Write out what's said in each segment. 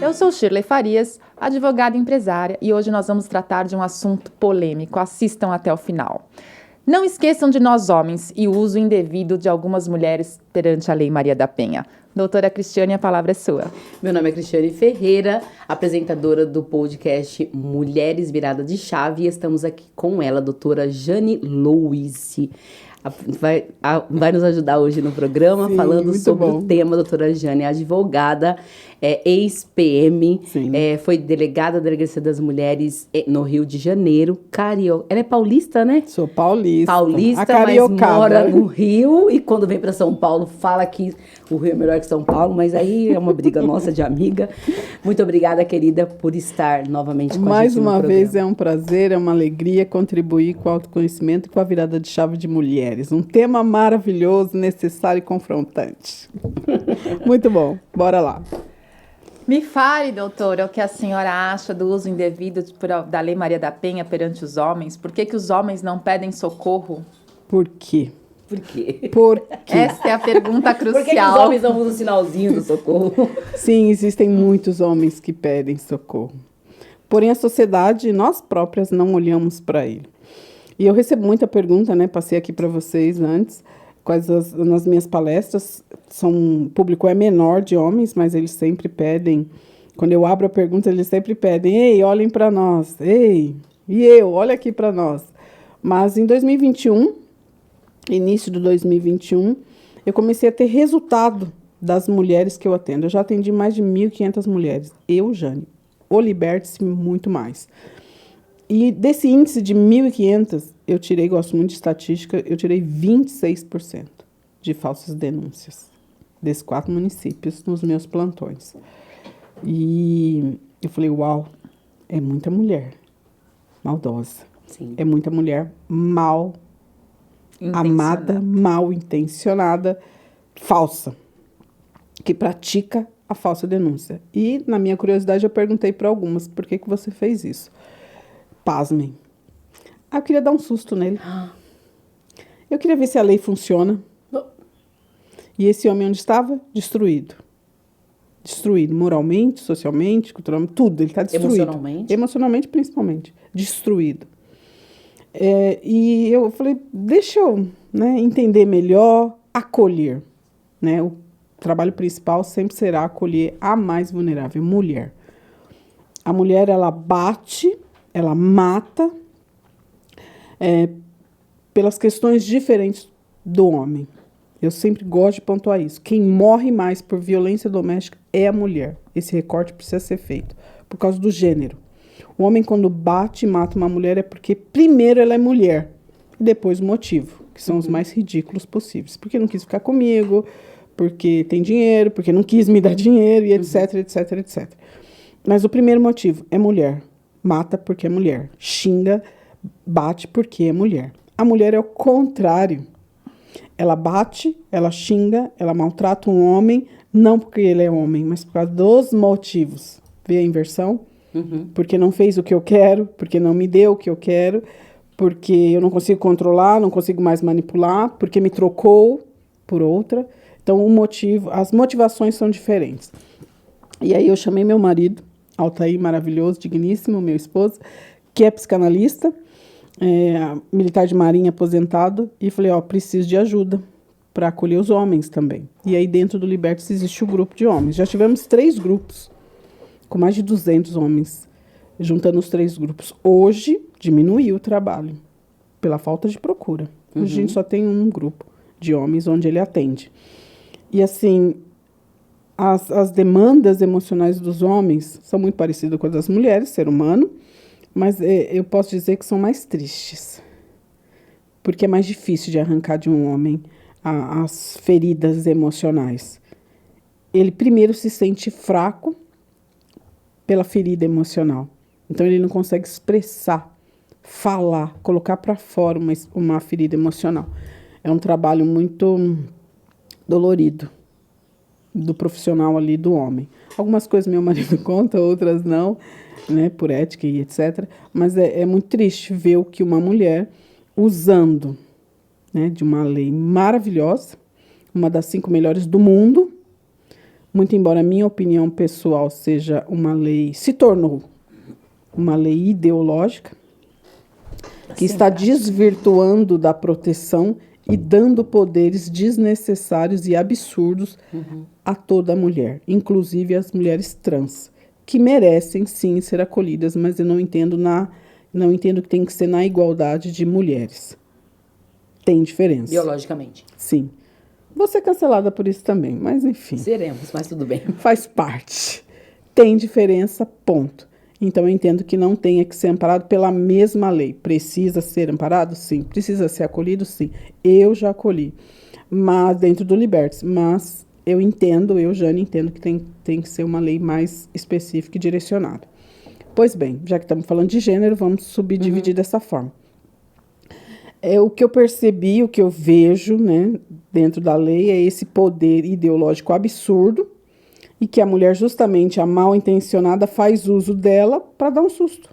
Eu sou Shirley Farias, advogada e empresária, e hoje nós vamos tratar de um assunto polêmico. Assistam até o final. Não esqueçam de nós homens e o uso indevido de algumas mulheres perante a Lei Maria da Penha. Doutora Cristiane, a palavra é sua. Meu nome é Cristiane Ferreira, apresentadora do podcast Mulheres Virada de Chave, e estamos aqui com ela, doutora Jane Louise. Vai nos ajudar hoje no programa. Sim, falando sobre o tema. Doutora Jane, advogada, ex-PM, foi delegada da Delegacia das Mulheres no Rio de Janeiro, carioca. Ela é paulista, né? Sou paulista. Paulista, mas mora no Rio, e quando vem para São Paulo fala que o Rio é melhor que São Paulo, mas aí é uma briga nossa de amiga. Muito obrigada, querida, por estar novamente com a gente no programa. Mais uma vez é um prazer, é uma alegria contribuir com o autoconhecimento e com a virada de chave de mulheres. Um tema maravilhoso, necessário e confrontante. Muito bom, bora lá. Me fale, doutora, o que a senhora acha do uso indevido da Lei Maria da Penha perante os homens? Por que os homens não pedem socorro? Por quê? Por quê? Por quê? Essa é a pergunta crucial. Por que os homens não usam o sinalzinho do socorro? Sim, existem muitos homens que pedem socorro. Porém, a sociedade, nós próprias, não olhamos para ele. E eu recebo muita pergunta, né? Passei aqui para vocês antes, nas minhas palestras, o público é menor de homens, mas eles sempre pedem, quando eu abro a pergunta, eles sempre pedem, ei, olhem para nós, ei, e eu, olha aqui para nós. Mas em 2021, início de 2021, eu comecei a ter resultado das mulheres que eu atendo. Eu já atendi mais de 1.500 mulheres. Eu, Jane, liberte-se muito mais. E desse índice de 1.500, eu tirei, gosto muito de estatística, eu tirei 26% de falsas denúncias desses 4 municípios nos meus plantões. E eu falei, uau, é muita mulher maldosa. Sim. É muita mulher mal amada, mal intencionada, falsa, que pratica a falsa denúncia. E, na minha curiosidade, eu perguntei para algumas, por que você fez isso? Pasmem. Eu queria dar um susto nele. Eu queria ver se a lei funciona. E esse homem onde estava? Destruído. Destruído moralmente, socialmente, culturalmente, tudo. Ele está destruído. Emocionalmente? Emocionalmente, principalmente. Destruído. E eu falei, deixa eu entender melhor, acolher. Né? O trabalho principal sempre será acolher a mais vulnerável, mulher. A mulher, ela bate, ela mata pelas questões diferentes do homem. Eu sempre gosto de pontuar isso. Quem morre mais por violência doméstica é a mulher. Esse recorte precisa ser feito por causa do gênero. O homem, quando bate e mata uma mulher, é porque primeiro ela é mulher e depois o motivo, que são os mais ridículos possíveis. Porque não quis ficar comigo, porque tem dinheiro, porque não quis me dar dinheiro, e etc, etc, etc. Mas o primeiro motivo é mulher. Mata porque é mulher. Xinga, bate porque é mulher. A mulher é o contrário. Ela bate, ela xinga, ela maltrata um homem, não porque ele é homem, mas por causa dos motivos. Vê a inversão? Porque não fez o que eu quero, porque não me deu o que eu quero, porque eu não consigo controlar, não consigo mais manipular, porque me trocou por outra. Então, as motivações são diferentes. E aí eu chamei meu marido, Altair, maravilhoso, digníssimo, meu esposo, que é psicanalista, militar de marinha aposentado, e falei, preciso de ajuda para acolher os homens também. E aí dentro do Liberte-se existe o grupo de homens. Já tivemos 3 grupos, com mais de 200 homens, juntando os 3 grupos. Hoje diminuiu o trabalho, pela falta de procura. Hoje a gente só tem um grupo de homens onde ele atende. E assim, as demandas emocionais dos homens são muito parecidas com as das mulheres, ser humano, mas eu posso dizer que são mais tristes. Porque é mais difícil de arrancar de um homem as feridas emocionais. Ele primeiro se sente fraco pela ferida emocional. Então ele não consegue expressar, falar, colocar para fora uma ferida emocional. É um trabalho muito dolorido do profissional ali, do homem. Algumas coisas meu marido conta, outras não, né, por ética e etc. Mas é muito triste ver o que uma mulher, usando, né, de uma lei maravilhosa, uma das 5 melhores do mundo, muito embora a minha opinião pessoal seja se tornou uma lei ideológica, que está desvirtuando da proteção e dando poderes desnecessários e absurdos a toda mulher, inclusive as mulheres trans, que merecem sim ser acolhidas, mas eu não entendo que tem que ser na igualdade de mulheres. Tem diferença. Biologicamente. Sim. Vou ser cancelada por isso também, mas enfim. Seremos, mas tudo bem. Faz parte. Tem diferença, ponto. Então, eu entendo que não tenha que ser amparado pela mesma lei. Precisa ser amparado? Sim. Precisa ser acolhido? Sim. Eu já acolhi, mas dentro do Libertas. Mas eu, Jane, entendo que tem que ser uma lei mais específica e direcionada. Pois bem, já que estamos falando de gênero, vamos subdividir dessa forma. O que eu percebi, o que eu vejo, né, dentro da lei é esse poder ideológico absurdo e que a mulher, justamente a mal intencionada, faz uso dela para dar um susto.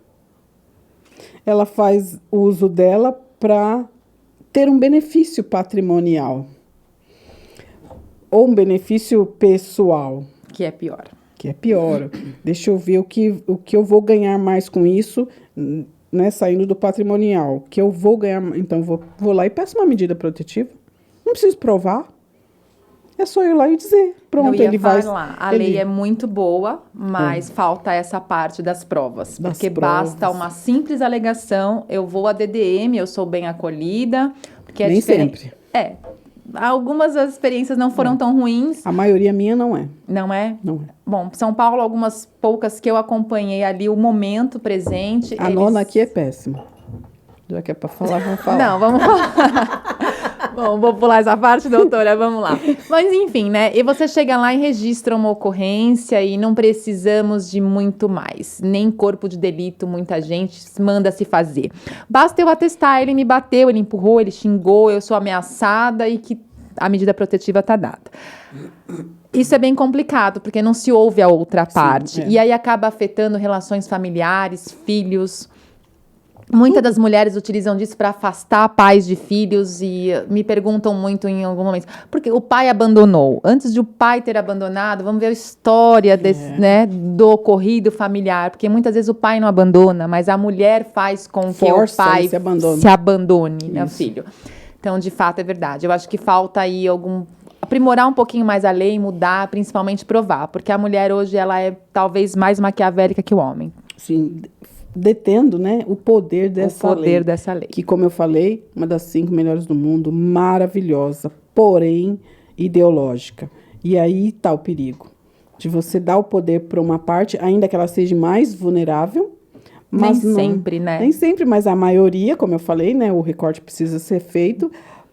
Ela faz uso dela para ter um benefício patrimonial ou um benefício pessoal. Que é pior. Deixa eu ver o que eu vou ganhar mais com isso, né, saindo do patrimonial. Que eu vou ganhar, então vou lá e peço uma medida protetiva. Não preciso provar. É só ir lá e dizer. Pronto, ele vai. A lei é muito boa, mas falta essa parte das provas. Porque basta uma simples alegação, eu vou à DDM, eu sou bem acolhida. Porque Nem sempre. Algumas das experiências não foram tão ruins. A maioria minha não é. Não é? Não é. Bom, São Paulo, algumas poucas que eu acompanhei ali, o momento presente. A nona aqui é péssima. Já que é para falar, vamos falar. Não, vamos falar. Bom, vou pular essa parte, doutora, vamos lá. Mas enfim, né? E você chega lá e registra uma ocorrência e não precisamos de muito mais. Nem corpo de delito, muita gente manda se fazer. Basta eu atestar, ele me bateu, ele empurrou, ele xingou, eu sou ameaçada e que a medida protetiva está dada. Isso é bem complicado, porque não se ouve a outra parte. E aí acaba afetando relações familiares, filhos. Muitas das mulheres utilizam disso para afastar pais de filhos e me perguntam muito em algum momento, porque o pai abandonou. Antes de o pai ter abandonado, vamos ver a história do ocorrido familiar, porque muitas vezes o pai não abandona, mas a mulher faz com que o pai se abandone, né, o filho. Então, de fato, é verdade. Eu acho que falta aí aprimorar um pouquinho mais a lei, mudar, principalmente provar, porque a mulher hoje ela é talvez mais maquiavélica que o homem. Sim, detendo, né, o poder dessa lei. Que, como eu falei, uma das 5 melhores do mundo, maravilhosa, porém ideológica. E aí está o perigo de você dar o poder para uma parte, ainda que ela seja mais vulnerável. Mas nem sempre, né? Nem sempre, mas a maioria, como eu falei, né, o recorte precisa ser feito.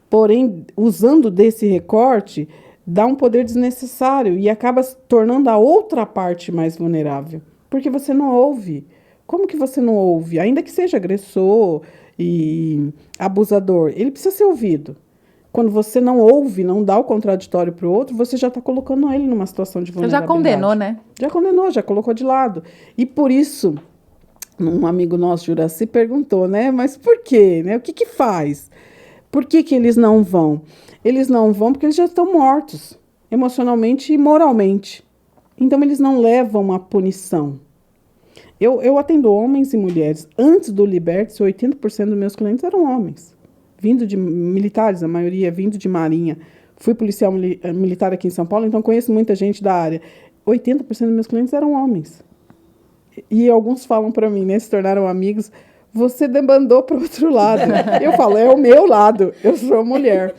Porém, usando desse recorte, dá um poder desnecessário e acaba se tornando a outra parte mais vulnerável. Porque você não ouve. Como que você não ouve? Ainda que seja agressor e abusador, ele precisa ser ouvido. Quando você não ouve, não dá o contraditório para o outro, você já está colocando ele numa situação de vulnerabilidade. Você já condenou, né? Já condenou, já colocou de lado. E por isso, um amigo nosso, Juraci, perguntou, né? Mas por quê? Né? O que faz? Por que eles não vão? Eles não vão porque eles já estão mortos, emocionalmente e moralmente. Então, eles não levam a punição. Eu atendo homens e mulheres. Antes do Libertas, 80% dos meus clientes eram homens. Vindo de militares, a maioria vindo de marinha. Fui policial militar aqui em São Paulo, então conheço muita gente da área. 80% dos meus clientes eram homens. E alguns falam para mim, né, se tornaram amigos, você debandou para o outro lado. Eu falo, é o meu lado, eu sou mulher.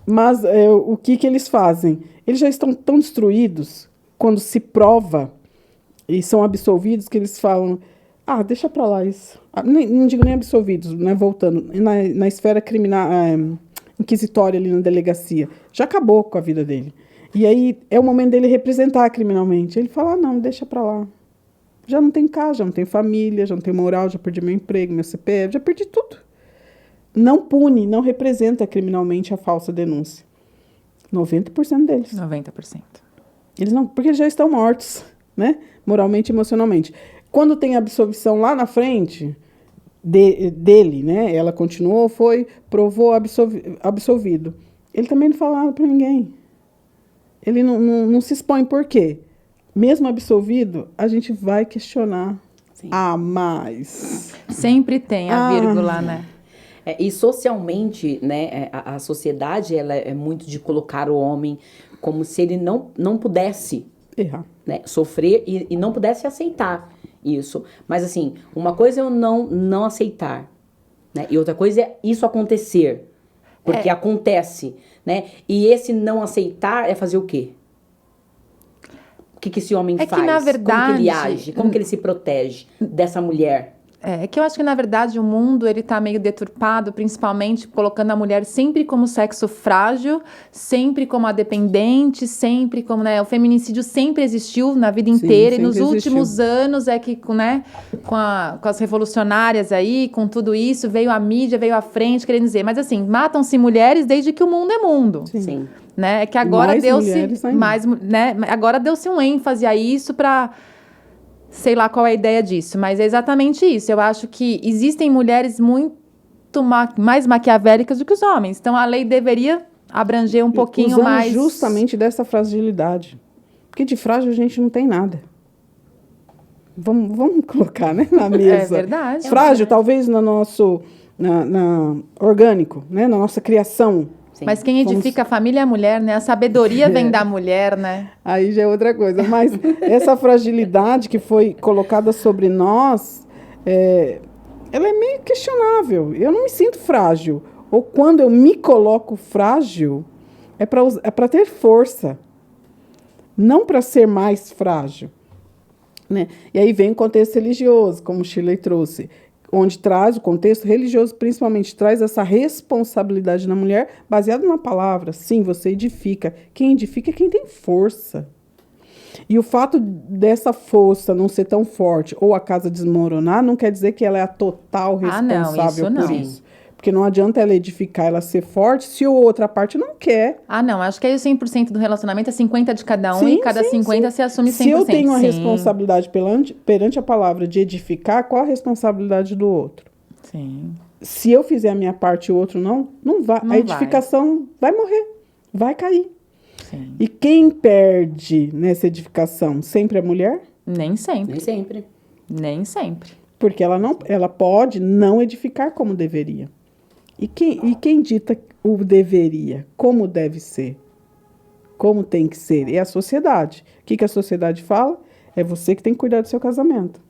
Mas o que eles fazem? Eles já estão tão destruídos, quando se prova e são absolvidos, que eles falam, deixa para lá isso. Não digo nem absolvidos, né, voltando, na esfera criminal, inquisitória ali na delegacia, já acabou com a vida dele. E aí é o momento dele representar criminalmente. Ele fala, não, deixa para lá. Já não tem casa, já não tem família, já não tem moral, já perdi meu emprego, meu CPF, já perdi tudo. Não pune, não representa criminalmente a falsa denúncia. 90% deles. 90%. Eles não, porque eles já estão mortos, né? Moralmente e emocionalmente. Quando tem absolvição lá na frente dele, né? Ela continuou, provou absolvido. Ele também não fala nada para ninguém. Ele não se expõe. Por quê? Mesmo absolvido, a gente vai questionar. Sim. Mas... Sempre tem a vírgula, né? E socialmente, né, a sociedade ela é muito de colocar o homem como se ele não pudesse Errar. né, sofrer e não pudesse aceitar isso. Mas assim, uma coisa é eu não aceitar, né? E outra coisa é isso acontecer. Porque acontece, né? E esse não aceitar é fazer o quê? O que esse homem faz? Que, na verdade, como que ele age? Como que ele se protege dessa mulher? É que eu acho que, na verdade, o mundo ele tá meio deturpado, principalmente colocando a mulher sempre como sexo frágil, sempre como a dependente, sempre como, né, o feminicídio sempre existiu na vida inteira, e nos últimos anos é que, né, com as revolucionárias aí, com tudo isso, veio a mídia, veio à frente, querendo dizer, mas assim, matam-se mulheres desde que o mundo é mundo. Sim. Né? É que agora deu-se né? Agora deu-se um ênfase a isso para sei lá qual é a ideia disso, mas é exatamente isso. Eu acho que existem mulheres muito mais maquiavélicas do que os homens. Então, a lei deveria abranger um pouquinho usando mais... justamente dessa fragilidade. Porque de frágil a gente não tem nada. Vamos colocar, né, na mesa. É verdade. Frágil, talvez no nosso... orgânico, né, na nossa criação. Sim. Mas quem edifica a família é a mulher, né? A sabedoria vem da mulher, né? Aí já é outra coisa. Mas essa fragilidade que foi colocada sobre nós, ela é meio questionável. Eu não me sinto frágil. Ou quando eu me coloco frágil, é para ter força. Não para ser mais frágil. Né? E aí vem o contexto religioso, como o Shirley trouxe, onde traz o contexto religioso, principalmente traz essa responsabilidade na mulher, baseado na palavra. Sim, você edifica. Quem edifica é quem tem força. E o fato dessa força não ser tão forte ou a casa desmoronar, não quer dizer que ela é a total responsável por isso. Porque não adianta ela edificar, ela ser forte, se a outra parte não quer. Não, acho que aí o 100% do relacionamento é 50 de cada um, e cada 50 se assume 100%. Se eu tenho a responsabilidade perante a palavra de edificar, qual a responsabilidade do outro? Sim. Se eu fizer a minha parte e o outro não vai. A edificação vai morrer, vai cair. Sim. E quem perde nessa edificação? Sempre a mulher? Nem sempre. Nem sempre. Nem sempre. Porque ela pode não edificar como deveria. E quem dita o deveria? Como deve ser? Como tem que ser? É a sociedade. O que a sociedade fala? É você que tem que cuidar do seu casamento.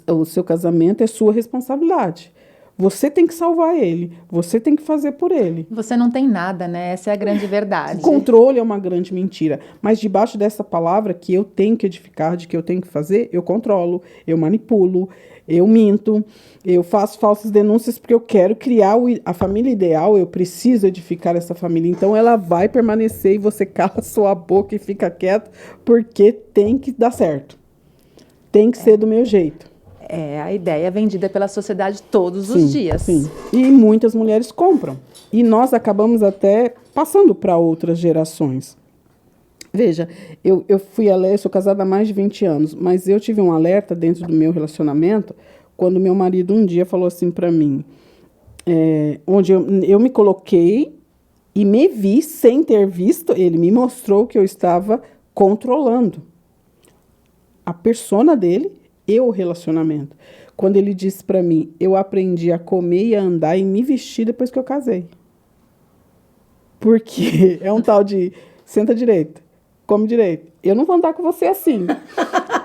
O seu casamento é sua responsabilidade. Você tem que salvar ele. Você tem que fazer por ele. Você não tem nada, né? Essa é a grande verdade. O controle é uma grande mentira. Mas debaixo dessa palavra que eu tenho que edificar, de que eu tenho que fazer, eu controlo, eu manipulo, eu minto, eu faço falsas denúncias porque eu quero criar a família ideal, eu preciso edificar essa família. Então ela vai permanecer e você cala sua boca e fica quieto porque tem que dar certo. Tem que ser do meu jeito. A ideia é vendida pela sociedade todos os dias. Sim. E muitas mulheres compram. E nós acabamos até passando para outras gerações. Veja, eu sou casada há mais de 20 anos, mas eu tive um alerta dentro do meu relacionamento quando meu marido um dia falou assim para mim, onde eu me coloquei e me vi sem ter visto, ele me mostrou que eu estava controlando a persona dele e o relacionamento. Quando ele disse para mim, eu aprendi a comer e a andar e me vestir depois que eu casei. Porque é um tal de senta direito, come direito. Eu não vou andar com você assim.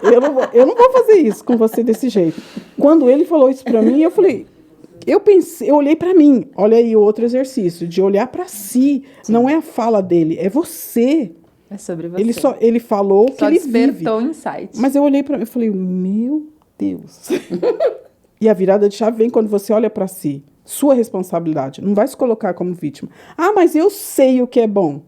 Eu não vou fazer isso com você desse jeito. Quando ele falou isso para mim, eu falei, eu olhei para mim. Olha aí o outro exercício, de olhar para si. Sim. Não é a fala dele, é você. É sobre você. Ele falou que ele vive. Despertou insight. Mas eu olhei para mim e falei, meu Deus. E a virada de chave vem quando você olha para si. Sua responsabilidade. Não vai se colocar como vítima. Mas eu sei o que é bom.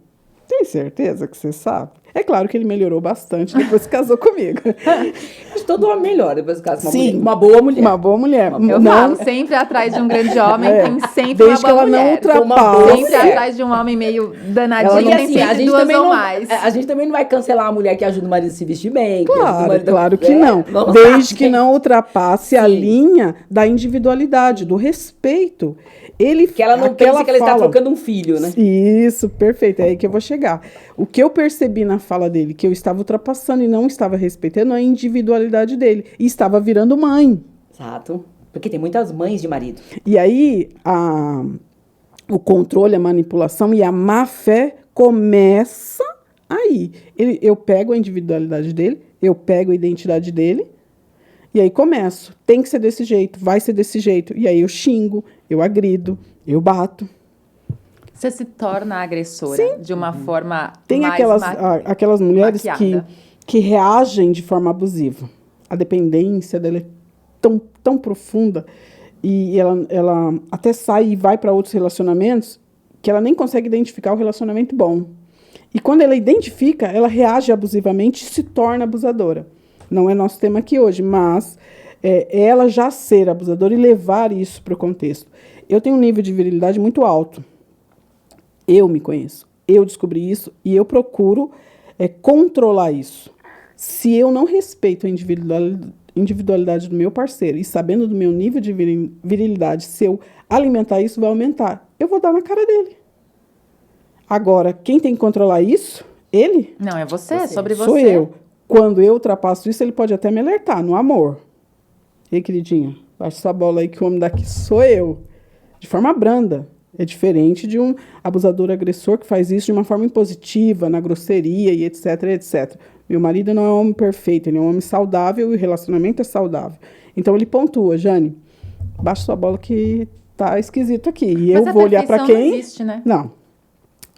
Tem certeza que você sabe? É claro que ele melhorou bastante depois que casou comigo. Acho que todo homem melhora depois que casa com uma Sim. mulher. Uma boa mulher. Uma boa mulher. Eu falo, sempre atrás de um grande homem tem sempre Desde uma boa que ela não mulher. ultrapasse. Sempre atrás de um homem meio danadinho, Porque, tem assim, sempre duas ou não, mais. a gente também não vai cancelar a mulher que ajuda o marido a se vestir bem. Que ajuda o Claro, marido claro que não. vamos Desde lá. que não ultrapasse a Sim. linha da individualidade, do respeito. Que ela não aquela pense que ela está fala- trocando um filho, né? Isso, perfeito. É aí que eu vou chegar. O que eu percebi na fala dele, que eu estava ultrapassando e não estava respeitando a individualidade dele. E estava virando mãe. Exato. Porque tem muitas mães de marido. E aí, o controle, a manipulação e a má fé começa aí. Eu pego a individualidade dele, eu pego a identidade dele, e aí começo. Tem que ser desse jeito, vai ser desse jeito. E aí eu xingo, eu agrido, eu bato. Você se torna agressora de uma forma Tem mais aquelas mulheres maquiada. que reagem de forma abusiva. A dependência dela é tão profunda e ela até sai e vai para outros relacionamentos que ela nem consegue identificar o relacionamento bom. E quando ela identifica, ela reage abusivamente e se torna abusadora. Não é nosso tema aqui hoje, mas ela já ser abusadora e levar isso para o contexto. Eu tenho um nível de virilidade muito alto. Eu me conheço, eu descobri isso e eu procuro controlar isso. Se eu não respeito a individualidade do meu parceiro e sabendo do meu nível de virilidade, se eu alimentar isso, vai aumentar. Eu vou dar na cara dele. Agora, quem tem que controlar isso? Ele? Não, é você, é sobre você. Sou eu. Quando eu ultrapasso isso, ele pode até me alertar, no amor. Ei, queridinha, baixa essa bola aí que o homem daqui sou eu. De forma branda. É diferente de um abusador agressor que faz isso de uma forma impositiva, na grosseria e etc, etc. Meu marido não é um homem perfeito, ele é um homem saudável e o relacionamento é saudável. Então ele pontua, Jane, baixa sua bola que tá esquisito aqui. E Mas eu vou olhar para quem? não existe, né? Não.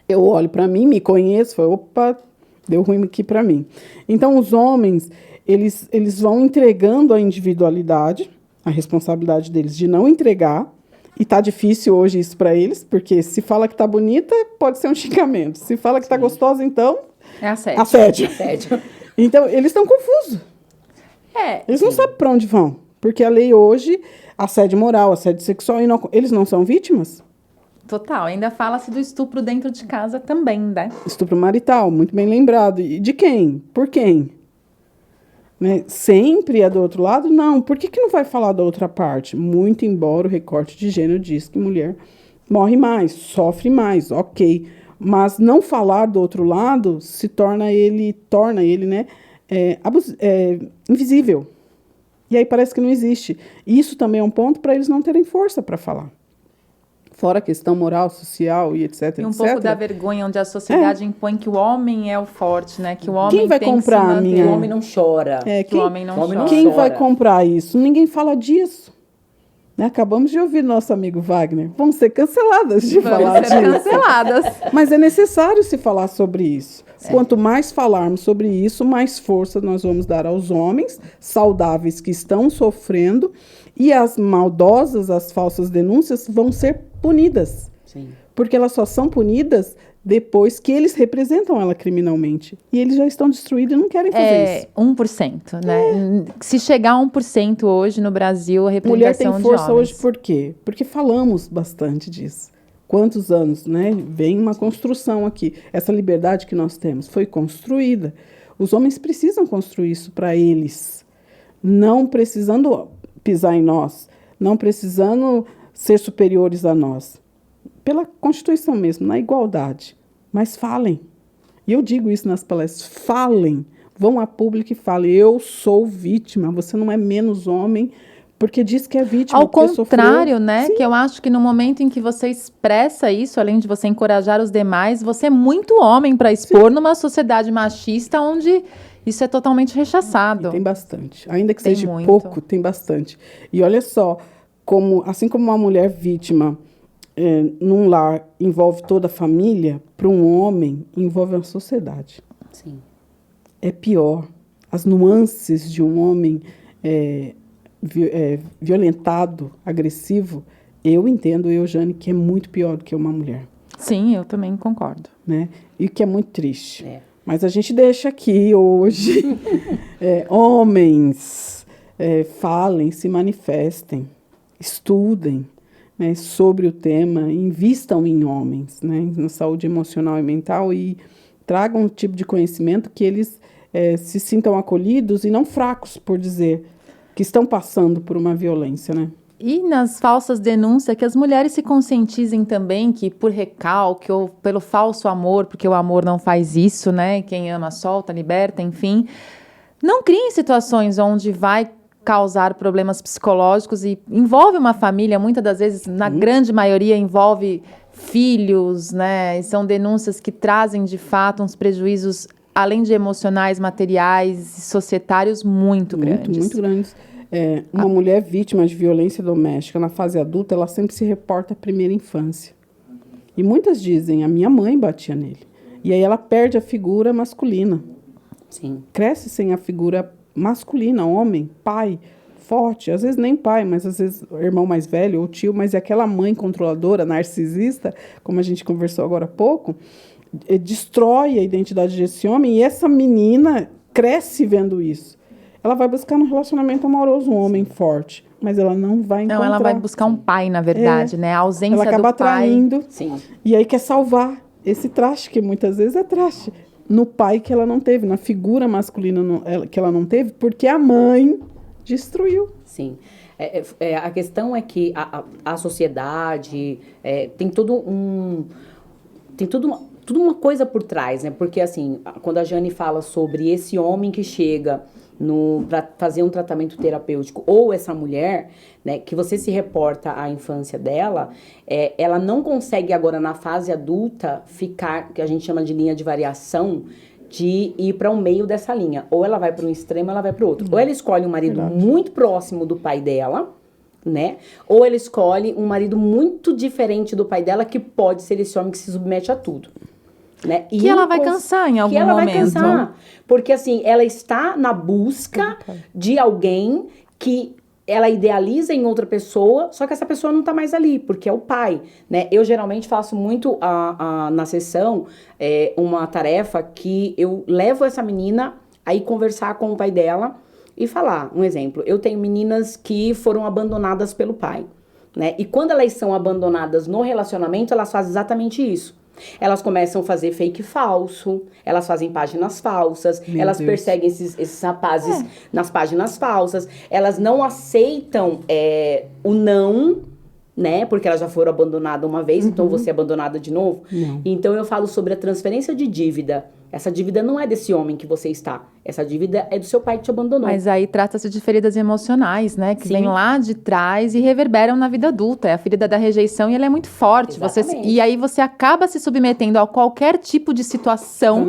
Eu olho para mim, me conheço, falo, opa, deu ruim aqui para mim. Então os homens, eles vão entregando a individualidade, a responsabilidade deles de não entregar. E tá difícil hoje isso para eles, porque se fala que tá bonita, pode ser um xingamento. Se fala que tá gostosa, então... É assédio. Assédio. Então, eles estão confusos. Eles não sabem para onde vão. Porque a lei hoje, assédio moral, assédio sexual, eles não são vítimas. Total. Ainda fala-se do estupro dentro de casa também, né? Estupro marital, muito bem lembrado. E de quem? Por quem? Né? Sempre é do outro lado? Não. Por que não vai falar da outra parte? Muito embora o recorte de gênero diz que mulher morre mais, sofre mais, ok. Mas não falar do outro lado torna ele, né, invisível. E aí parece que não existe. E isso também é um ponto para eles não terem força para falar. Fora a questão moral, social e etc, E um etc. pouco da vergonha onde a sociedade impõe que o homem é o forte, né? Que o homem Quem vai tem comprar que se a manter. minha- O homem não chora. Que o homem não chora. Quem chora. vai comprar isso? Ninguém fala disso. Né? Acabamos de ouvir nosso amigo Wagner. Vamos ser canceladas de falar Vamos ser disso. canceladas. Mas é necessário se falar sobre isso. Quanto mais falarmos sobre isso, mais força nós vamos dar aos homens saudáveis que estão sofrendo e as maldosas, as falsas denúncias vão ser punidas. Sim. Porque elas só são punidas depois que eles representam ela criminalmente. E eles já estão destruídos e não querem fazer isso. 1%, né? Se chegar a 1% hoje no Brasil, a Mulher tem representação de força homens. hoje por quê? Porque falamos bastante disso. Quantos anos, né? Vem uma construção aqui. Essa liberdade que nós temos foi construída. Os homens precisam construir isso para eles. Não precisando pisar em nós. Não precisando ser superiores a nós. Pela Constituição mesmo, na igualdade. Mas falem. E eu digo isso nas palestras. Falem. Vão a público e falem. Eu sou vítima. Você não é menos homem porque diz que é vítima. Ao porque contrário, sofreu. né? Sim. Que eu acho que no momento em que você expressa isso, além de você encorajar os demais, você é muito homem para expor numa sociedade machista onde isso é totalmente rechaçado. E tem bastante. Ainda que Tem seja muito. pouco, tem bastante. E olha só, assim como uma mulher vítima num lar envolve toda a família, para um homem envolve a sociedade. Sim. É pior. As nuances de um homem violentado, agressivo, eu entendo, Jane, que é muito pior do que uma mulher. Sim, eu também concordo. Né? E que é muito triste. É. Mas a gente deixa aqui hoje homens falem, se manifestem, estudem, né, sobre o tema, invistam em homens, né, na saúde emocional e mental e tragam um tipo de conhecimento que eles se sintam acolhidos e não fracos por dizer que estão passando por uma violência, né? E nas falsas denúncias, que as mulheres se conscientizem também que por recalque ou pelo falso amor, porque o amor não faz isso, né? Quem ama solta, liberta, enfim. Não criem situações onde vai causar problemas psicológicos e envolve uma família, muitas das vezes, na grande maioria, envolve filhos, né? E são denúncias que trazem, de fato, uns prejuízos, além de emocionais, materiais e societários, muito grandes. Muito grandes. Uma mulher vítima de violência doméstica na fase adulta, ela sempre se reporta à primeira infância. E muitas dizem, a minha mãe batia nele. E aí ela perde a figura masculina. Sim. Cresce sem a figura masculina, homem, pai, forte. Às vezes nem pai, mas às vezes o irmão mais velho ou tio, mas é aquela mãe controladora, narcisista, como a gente conversou agora há pouco, destrói a identidade desse homem e essa menina cresce vendo isso. Ela vai buscar no relacionamento amoroso um homem forte, mas ela não vai encontrar. Não, ela vai buscar um pai, na verdade, né? A ausência do pai. Ela acaba traindo. Sim. E aí quer salvar esse traste, que muitas vezes é traste, no pai que ela não teve, na figura masculina que ela não teve, porque a mãe destruiu. Sim. A questão é que a sociedade tem tudo uma coisa por trás, né? Porque, assim, quando a Jane fala sobre esse homem que chega para fazer um tratamento terapêutico, ou essa mulher, né, que você se reporta à infância dela, ela não consegue agora, na fase adulta, ficar, que a gente chama de linha de variação, de ir para o meio dessa linha. Ou ela vai para um extremo, ou ela vai para o outro. Ou ela escolhe um marido muito próximo do pai dela, né? Ou ela escolhe um marido muito diferente do pai dela, que pode ser esse homem que se submete a tudo. Né? Que ela vai cansar em algum momento. Vai cansar, porque assim, ela está na busca de alguém que ela idealiza em outra pessoa, só que essa pessoa não está mais ali, porque é o pai, né? Eu geralmente faço muito na sessão uma tarefa que eu levo essa menina a ir conversar com o pai dela e falar, um exemplo, eu tenho meninas que foram abandonadas pelo pai, né? E quando elas são abandonadas no relacionamento, elas fazem exatamente isso. Elas começam a fazer fake falso, elas fazem páginas falsas, elas perseguem esses rapazes nas páginas falsas, elas não aceitam o não, né? Porque elas já foram abandonadas uma vez, então você é abandonada de novo. Não. Então eu falo sobre a transferência de dívida. Essa dívida não é desse homem que você está. Essa dívida é do seu pai que te abandonou. Mas aí trata-se de feridas emocionais, né? Que Sim. vêm lá de trás e reverberam na vida adulta. É a ferida da rejeição e ela é muito forte. E aí você acaba se submetendo a qualquer tipo de situação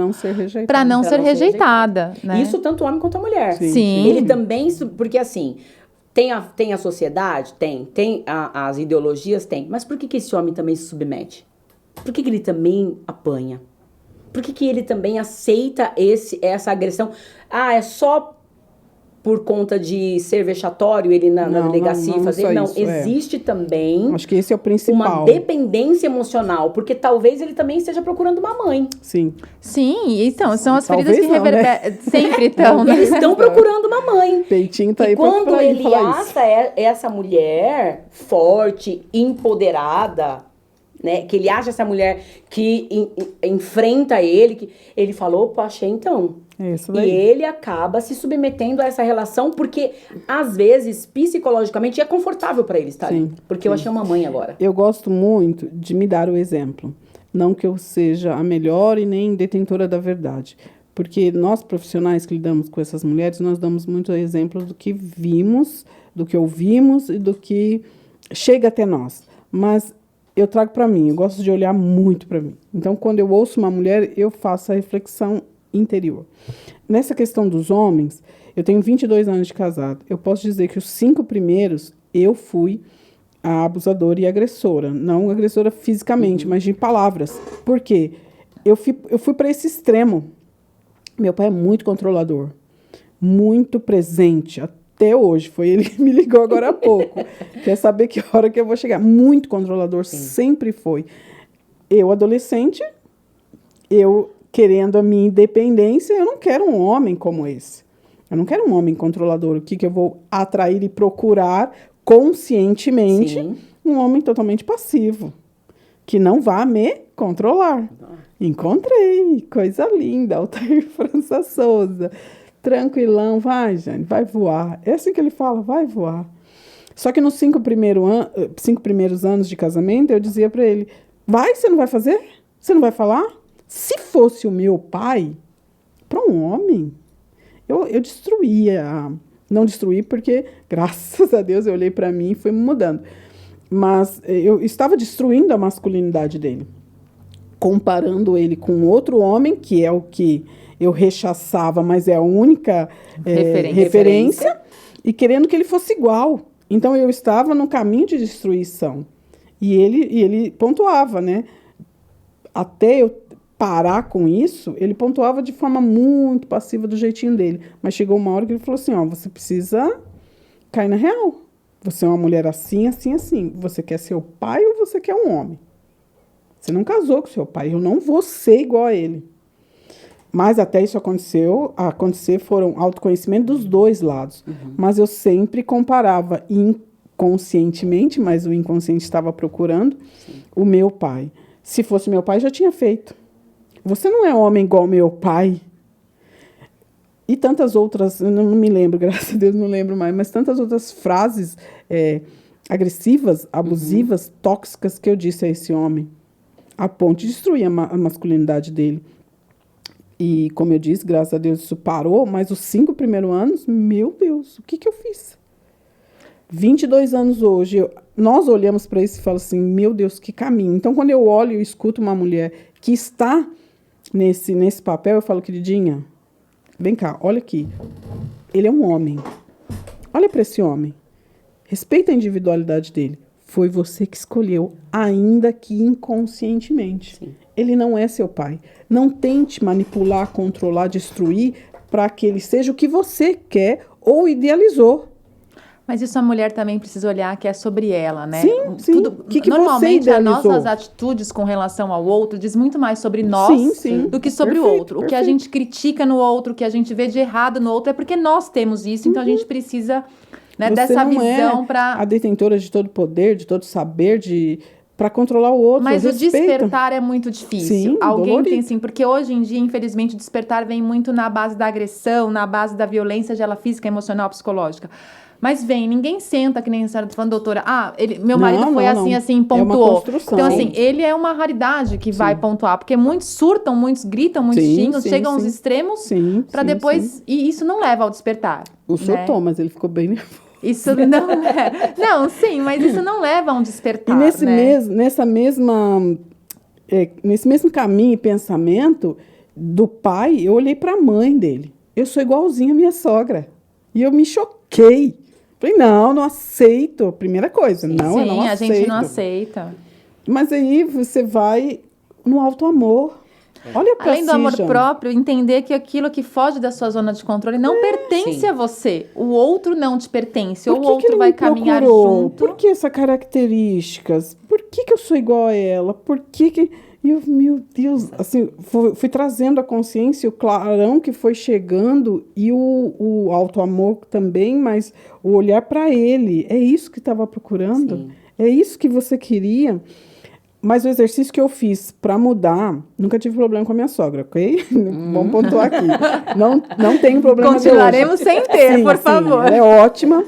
para não ser rejeitada. Né? Isso tanto o homem quanto a mulher. Sim. Ele também... Porque assim... Tem a sociedade? Tem as ideologias? Tem. Mas por que esse homem também se submete? Por que ele também apanha? Por que ele também aceita essa agressão? É só por conta de ser vexatório ele na delegacia fazer? Não, existe também... Acho que esse é o principal. Uma dependência emocional, porque talvez ele também esteja procurando uma mãe. Sim. Sim, então, são as feridas Talvez que reverberam. Né? Sempre estão, né? Eles estão procurando uma mãe. Peitinho tá aí quando pra ele falar acha essa mulher forte, empoderada, né, que ele acha essa mulher que enfrenta ele, que ele falou, opa, achei então. Isso daí. E ele acaba se submetendo a essa relação porque, às vezes, psicologicamente, é confortável para ele estar ali. Porque eu achei uma mãe agora. Eu gosto muito de me dar o exemplo. Não que eu seja a melhor e nem detentora da verdade. Porque nós, profissionais que lidamos com essas mulheres, nós damos muito exemplo do que vimos, do que ouvimos e do que chega até nós. Mas eu trago para mim, eu gosto de olhar muito para mim. Então, quando eu ouço uma mulher, eu faço a reflexão interior. Nessa questão dos homens, eu tenho 22 anos de casado. Eu posso dizer que os 5 primeiros, eu fui a abusadora e agressora. Não agressora fisicamente, mas de palavras. Por quê? Eu fui para esse extremo. Meu pai é muito controlador. Muito presente. Até hoje. Foi ele que me ligou agora há pouco. Quer saber que hora que eu vou chegar. Muito controlador. Sim. Sempre foi. Eu, adolescente, eu querendo a minha independência, eu não quero um homem como esse. Eu não quero um homem controlador. O que eu vou atrair e procurar conscientemente? Sim. Um homem totalmente passivo, que não vá me controlar. Encontrei, coisa linda, Altair França Souza. Tranquilão, vai, Jane, vai voar. É assim que ele fala, vai voar. Só que nos 5 primeiros anos de casamento, eu dizia para ele, vai, você não vai fazer? Você não vai falar? Se fosse o meu pai, para um homem, eu destruía. Não destruí porque, graças a Deus, eu olhei para mim e fui mudando. Mas eu estava destruindo a masculinidade dele. Comparando ele com outro homem, que é o que eu rechaçava, mas é a única referência, e querendo que ele fosse igual. Então, eu estava no caminho de destruição. E ele pontuava, né? Até eu parar com isso, ele pontuava de forma muito passiva, do jeitinho dele. Mas chegou uma hora que ele falou assim, ó, você precisa cair na real. Você é uma mulher assim, assim, assim. Você quer ser o pai ou você quer um homem? Você não casou com seu pai, eu não vou ser igual a ele. Mas até isso acontecer foram autoconhecimento dos dois lados. Uhum. Mas eu sempre comparava inconscientemente, mas o inconsciente estava procurando, sim, o meu pai. Se fosse meu pai, já tinha feito. Você não é homem igual meu pai. E tantas outras, eu não me lembro, graças a Deus não lembro mais, mas tantas outras frases agressivas, abusivas, uhum, tóxicas que eu disse a esse homem, a ponto de destruir a masculinidade dele. E, como eu disse, graças a Deus isso parou, mas os 5 primeiros anos, meu Deus, o que eu fiz? 22 anos hoje, nós olhamos para isso e falamos assim, meu Deus, que caminho. Então, quando eu olho e escuto uma mulher que está nesse papel, eu falo, queridinha, vem cá, olha aqui. Ele é um homem. Olha para esse homem. Respeita a individualidade dele. Foi você que escolheu, ainda que inconscientemente. Sim. Ele não é seu pai. Não tente manipular, controlar, destruir para que ele seja o que você quer ou idealizou. Mas isso a mulher também precisa olhar, que é sobre ela, né? Sim, sim. Tudo, que normalmente, você as nossas atitudes com relação ao outro diz muito mais sobre nós, sim, sim, do que sobre o outro. O que a gente critica no outro, o que a gente vê de errado no outro, é porque nós temos isso. Então, a gente precisa, né, dessa visão para... a detentora de todo poder, de todo saber, para controlar o outro. Mas o despertar é muito difícil. Sim, alguém dolorido. tem, sim, porque hoje em dia, infelizmente, o despertar vem muito na base da agressão, na base da violência, seja ela física, emocional, psicológica. Mas ninguém senta, que nem a senhora está falando, doutora, meu marido foi assim, pontuou. É uma construção. Então, assim, ele é uma raridade que vai pontuar, porque muitos surtam, muitos gritam, muitos xingam, chegam aos extremos, para depois... Sim. E isso não leva ao despertar. O surtou, mas ele ficou bem nervoso. Isso não é... Não, sim, mas isso não leva a um despertar, e nesse mesmo caminho e pensamento do pai, eu olhei para a mãe dele. Eu sou igualzinha à minha sogra. E eu me choquei. Falei, não aceito. Primeira coisa, eu não aceito. Sim, a gente não aceita. Mas aí você vai no auto-amor. Olha pra além do amor próprio, entender que aquilo que foge da sua zona de controle não pertence a você. O outro não te pertence. Ou o outro vai caminhar junto. Por que essas características? Por que eu sou igual a ela? Por que... E eu, meu Deus, assim, fui trazendo a consciência, o clarão que foi chegando e o auto-amor também, mas o olhar para ele, é isso que estava procurando? Sim. É isso que você queria? Mas o exercício que eu fiz para mudar, nunca tive problema com a minha sogra, ok? Vamos pontuar aqui. Não tenho problema. Continuaremos sem ter, por favor. Ela é ótima.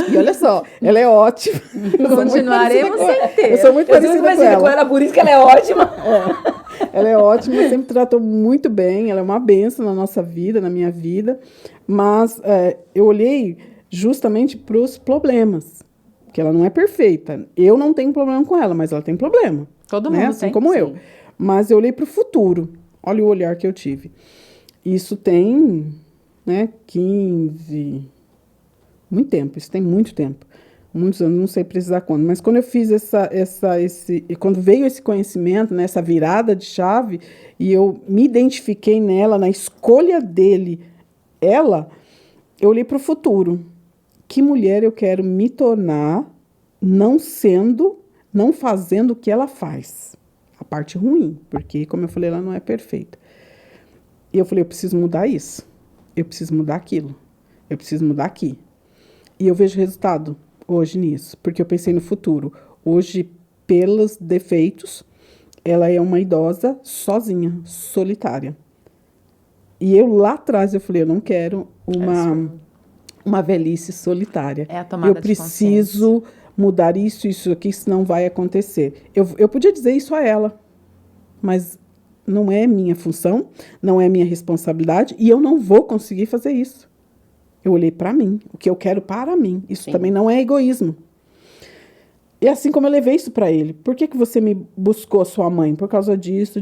E olha só, ela é ótima. Continuaremos sem ter. Eu sou muito parecida com ela. Por isso que ela é ótima. Ela é ótima, sempre tratou muito bem. Ela é uma bênção na nossa vida, na minha vida. Mas eu olhei justamente para os problemas. Que ela não é perfeita. Eu não tenho problema com ela, mas ela tem problema. Todo mundo assim tem. Como eu. Mas eu olhei para o futuro. Olha o olhar que eu tive. Isso tem, 15... Muito tempo. Isso tem muito tempo. Muitos anos, não sei precisar quando. Mas quando eu fiz quando veio esse conhecimento, essa virada de chave, e eu me identifiquei nela, na escolha dele, eu olhei para o futuro. Que mulher eu quero me tornar, não fazendo o que ela faz. A parte ruim, porque, como eu falei, ela não é perfeita. E eu falei, eu preciso mudar isso. Eu preciso mudar aquilo. Eu preciso mudar aqui. E eu vejo resultado hoje nisso, porque eu pensei no futuro. Hoje, pelos defeitos, ela é uma idosa sozinha, solitária. E eu lá atrás, eu falei, eu não quero uma velhice solitária. É a tomada eu preciso mudar isso aqui, senão vai acontecer. Eu podia dizer isso a ela, mas não é minha função, não é minha responsabilidade, e eu não vou conseguir fazer isso. Eu olhei para mim, o que eu quero para mim. Isso Sim. também não é egoísmo. E assim como eu levei isso para ele. Por que você me buscou, sua mãe? Por causa disso.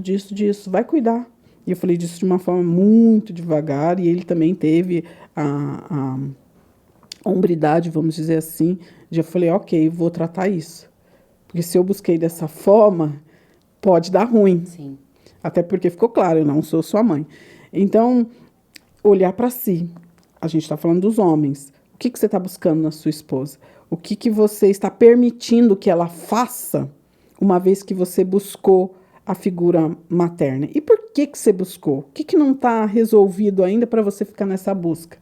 Vai cuidar. E eu falei disso de uma forma muito devagar. E ele também teve a hombridade, vamos dizer assim. De eu falei, ok, vou tratar isso. Porque se eu busquei dessa forma, pode dar ruim. Sim. Até porque ficou claro, eu não sou sua mãe. Então, olhar para si. A gente está falando dos homens. O que você está buscando na sua esposa? O que você está permitindo que ela faça, uma vez que você buscou a figura materna? E por que você buscou? O que não está resolvido ainda para você ficar nessa busca?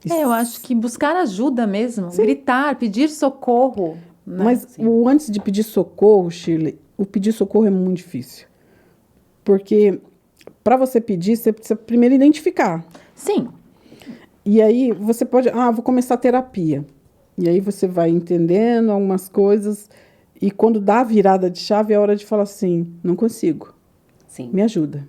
Eu acho que buscar ajuda mesmo, Sim. Gritar, pedir socorro. Né? Mas antes de pedir socorro, Shirley, o pedir socorro é muito difícil. Porque para você pedir, você precisa primeiro identificar. Sim. E aí você pode, vou começar a terapia. E aí você vai entendendo algumas coisas. E quando dá a virada de chave, é hora de falar assim, não consigo. Sim. Me ajuda.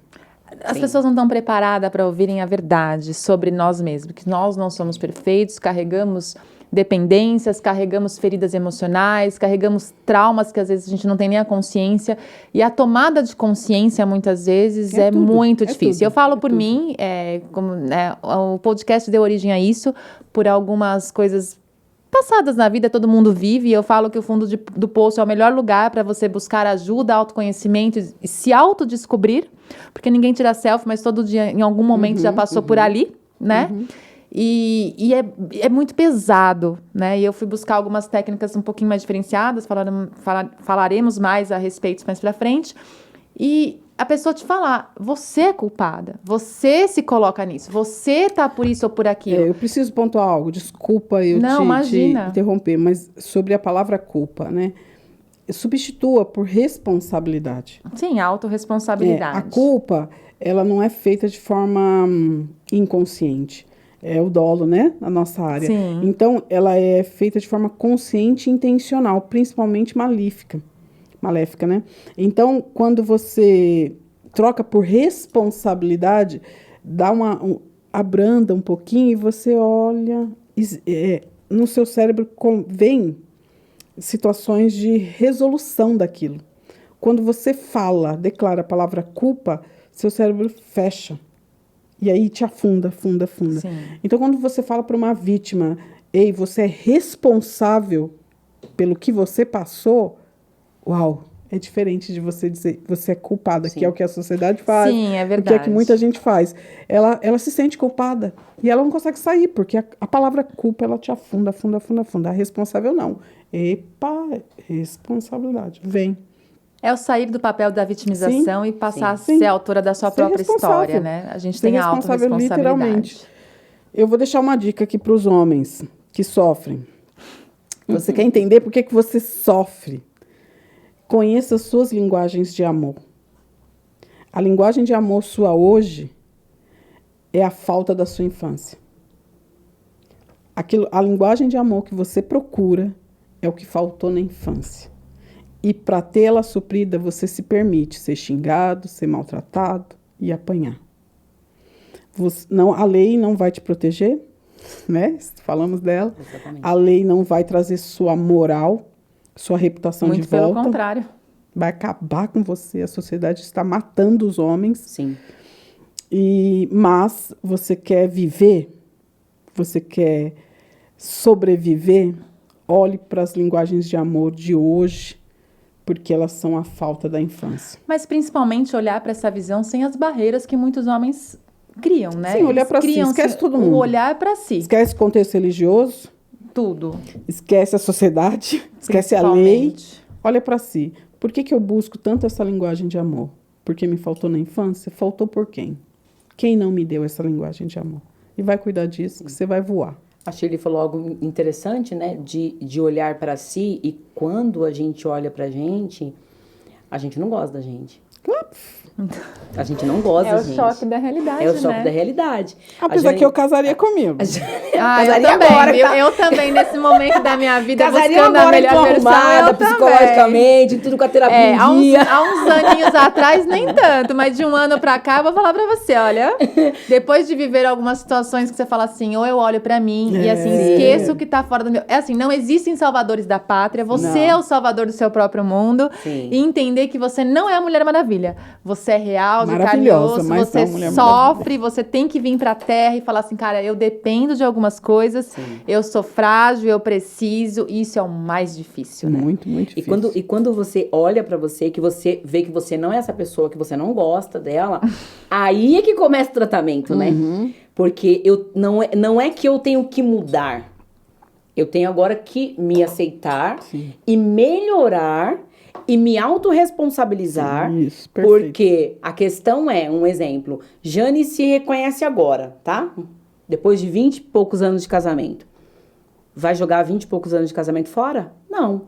As Sim. pessoas não estão preparadas para ouvirem a verdade sobre nós mesmos, que nós não somos perfeitos, carregamos dependências, carregamos feridas emocionais, carregamos traumas que às vezes a gente não tem nem a consciência. E a tomada de consciência, muitas vezes, é tudo, muito é difícil. tudo, Eu falo é por tudo. mim, o podcast deu origem a isso, por algumas coisas passadas na vida, todo mundo vive, e eu falo que o fundo do poço é o melhor lugar para você buscar ajuda, autoconhecimento e se autodescobrir, porque ninguém tira selfie, mas todo dia, em algum momento, já passou por ali, né? E é muito pesado, né? E eu fui buscar algumas técnicas um pouquinho mais diferenciadas, falaremos mais a respeito mais pra frente, e a pessoa te falar, você é culpada, você se coloca nisso, você tá por isso ou por aquilo. Eu preciso pontuar algo, desculpa eu Não, te imagina. interromper, mas sobre a palavra culpa, né? Substitua por responsabilidade. Sim, autorresponsabilidade. A culpa, ela não é feita de forma inconsciente. É o dolo, né? Na nossa área. Sim. Então, ela é feita de forma consciente e intencional, principalmente maléfica, né? Então, quando você troca por responsabilidade, dá abranda um pouquinho e você olha, no seu cérebro vem situações de resolução daquilo. Quando você declara a palavra culpa, seu cérebro fecha. E aí te afunda. Sim. Então, quando você fala para uma vítima, ei, você é responsável pelo que você passou, uau, é diferente de você dizer você é culpada, Sim. que é o que a sociedade faz. Sim, é o que verdade. muita gente faz. Ela se sente culpada e ela não consegue sair, porque a palavra culpa, ela te afunda. A responsável não. Epa, responsabilidade. Vem. É o sair do papel da vitimização e passar a ser autora da sua Ser própria responsável. história, né? A gente Ser tem a responsável autorresponsabilidade. literalmente. Eu vou deixar uma dica aqui para os homens que sofrem. Você quer entender por que você sofre? Conheça as suas linguagens de amor. A linguagem de amor sua hoje é a falta da sua infância. A linguagem de amor que você procura é o que faltou na infância. E para ter ela suprida, você se permite ser xingado, ser maltratado e apanhar. A lei não vai te proteger, né? Falamos dela. Exatamente. A lei não vai trazer sua moral, sua reputação Muito de volta. pelo contrário. Vai acabar com você. A sociedade está matando os homens. Sim. Mas você quer viver, você quer sobreviver, olhe para as linguagens de amor de hoje, porque elas são a falta da infância. Mas principalmente olhar para essa visão sem as barreiras que muitos homens criam, né? Sim, olhar para si, esquece todo mundo. O olhar para si. Esquece o contexto religioso, Tudo. esquece a sociedade, esquece a lei. Principalmente. Olha para si. Por que eu busco tanto essa linguagem de amor? Porque me faltou na infância? Faltou por quem? Quem não me deu essa linguagem de amor? E vai cuidar disso, que você vai voar. A Shirley falou algo interessante, né? De olhar para si, e quando a gente olha pra gente, a gente não gosta da gente. A gente não gosta da gente. choque da realidade, É o choque da realidade. Apesar que eu casaria comigo. Eu casaria também, agora, viu? tá? Eu também, nesse momento da minha vida, Casaria buscando a agora, melhor então, versão, arrumada, eu também. psicologicamente, tudo com a terapia Há em dia. uns aninhos atrás, nem tanto, mas de um ano pra cá, eu vou falar pra você, olha, depois de viver algumas situações que você fala assim, ou eu olho pra mim e assim, esqueço o que tá fora do meu... É assim, não existem salvadores da pátria, você é o salvador do seu próprio mundo. Sim. E entender que você não é a Mulher Maravilha. Você é real, de carne e Maravilhosa, osso, mas você não Mulher sofre, você tem que vir pra terra e falar assim, cara, eu dependo de algumas coisas, eu sou frágil, eu preciso, e isso é o mais difícil, né? Muito, muito difícil. E quando você olha pra você, que você vê que você não é essa pessoa, que você não gosta dela, aí é que começa o tratamento, né? Porque não é que eu tenho que mudar. Eu tenho agora que me aceitar e melhorar e me autorresponsabilizar. Isso, perfeito. Porque a questão é, um exemplo, Jane se reconhece agora, tá? Depois de 20 e poucos anos de casamento. Vai jogar 20 e poucos anos de casamento fora? Não.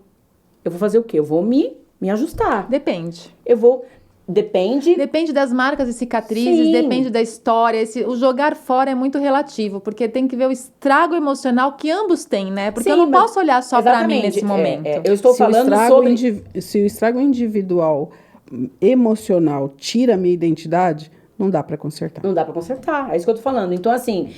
Eu vou fazer o quê? Eu vou me ajustar. Depende. Eu vou... Depende... Depende das marcas e cicatrizes, Sim. depende da história. O jogar fora é muito relativo, porque tem que ver o estrago emocional que ambos têm, né? Porque Sim, eu não mas- posso olhar só pra mim Exatamente. nesse momento. Eu estou falando sobre... Se o estrago individual, emocional, tira a minha identidade, não dá pra consertar. Não dá pra consertar, é isso que eu tô falando. Então, assim,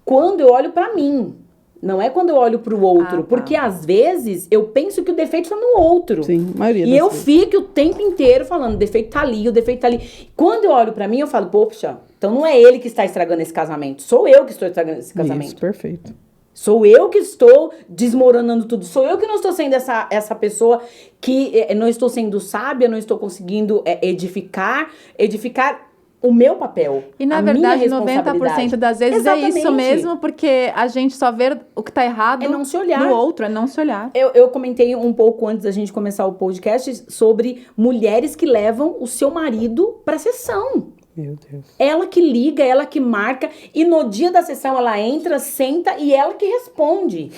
quando eu olho pra mim, não é quando eu olho pro outro. tá. Porque, às vezes, eu penso que o defeito tá no outro. Sim, a maioria E das eu vezes. fico o tempo inteiro falando, o defeito tá ali, o defeito tá ali. Quando eu olho pra mim, eu falo, poxa, então não é ele que está estragando esse casamento. Sou eu que estou estragando esse casamento. Isso, perfeito. Sou eu que estou desmoronando tudo. Sou eu que não estou sendo essa pessoa que não estou sendo sábia, não estou conseguindo edificar o meu papel. E na a minha verdade, responsabilidade. 90% das vezes é isso Exatamente. mesmo, porque a gente só vê o que tá errado É não se olhar. no outro, é não se olhar. Eu comentei um pouco antes da gente começar o podcast sobre mulheres que levam o seu marido pra sessão. Meu Deus. Ela que liga, ela que marca, e no dia da sessão ela entra, senta e ela que responde.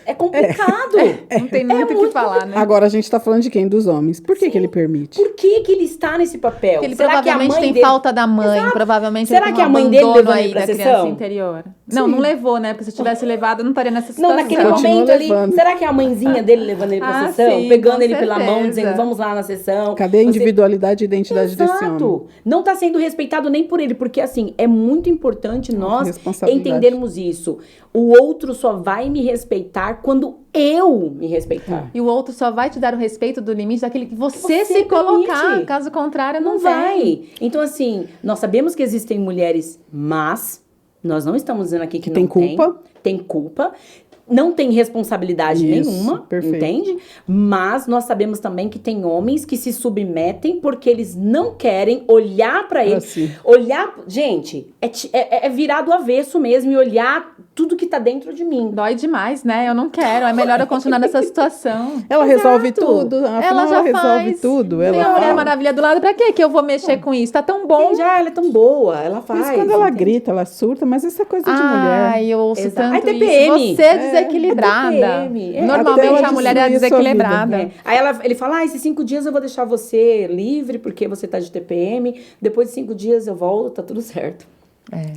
É complicado. Não tem muito o que muito falar, né? Agora a gente tá falando de quem? Dos homens. Por que que ele permite? Por que ele está nesse papel? Porque ele Será que a provavelmente mãe tem dele... falta da mãe, Exato. provavelmente Será ele tem que a um mãe dele abandono levou ele aí pra da sessão? criança interior. Não, não levou, né? Porque se tivesse levado, eu não estaria nessa situação. Não, naquele Continua momento ali, levando. será que é a mãezinha dele levando ele pra Ah, sessão? sim, Pegando com ele pela mão, certeza. dizendo, vamos lá na sessão. Cadê a Você- individualidade e identidade desse homem? Exato. Não tá sendo respeitado nem por ele, porque assim, é muito importante nós Responsabilidade. entendermos isso. O outro só vai me respeitar quando eu me respeitar. E o outro só vai te dar o respeito do limite daquele que você Você se colocar. permite. Caso contrário, não Não vem. vai. Então, assim, nós sabemos que existem mulheres más. Nós não estamos dizendo aqui que tem não culpa. Tem culpa. Não tem responsabilidade Isso, nenhuma, perfeito. entende? Mas nós sabemos também que tem homens que se submetem porque eles não querem olhar pra ele. si. Olhar, gente, é virar do avesso mesmo e olhar tudo que tá dentro de mim. Dói demais, né? Eu não quero. É melhor eu continuar nessa situação. Ela resolve tudo. Ela Afinal, já ela resolve faz. tudo. Tem Ela a Mulher fala. Maravilha do lado. Pra quê que eu vou mexer com isso? Tá tão bom. Ela é tão boa, ela Por faz. isso, quando ela entende? grita, ela surta, mas isso é coisa de mulher. Ai, eu ouço Exato. tanto Ai, TPM. isso. Você é desequilibrada. TPM. Até Normalmente ela a mulher é destruir a sua desequilibrada. vida. Aí ele fala, esses 5 dias eu vou deixar você livre porque você tá de TPM. Depois de 5 dias eu volto, tá tudo certo.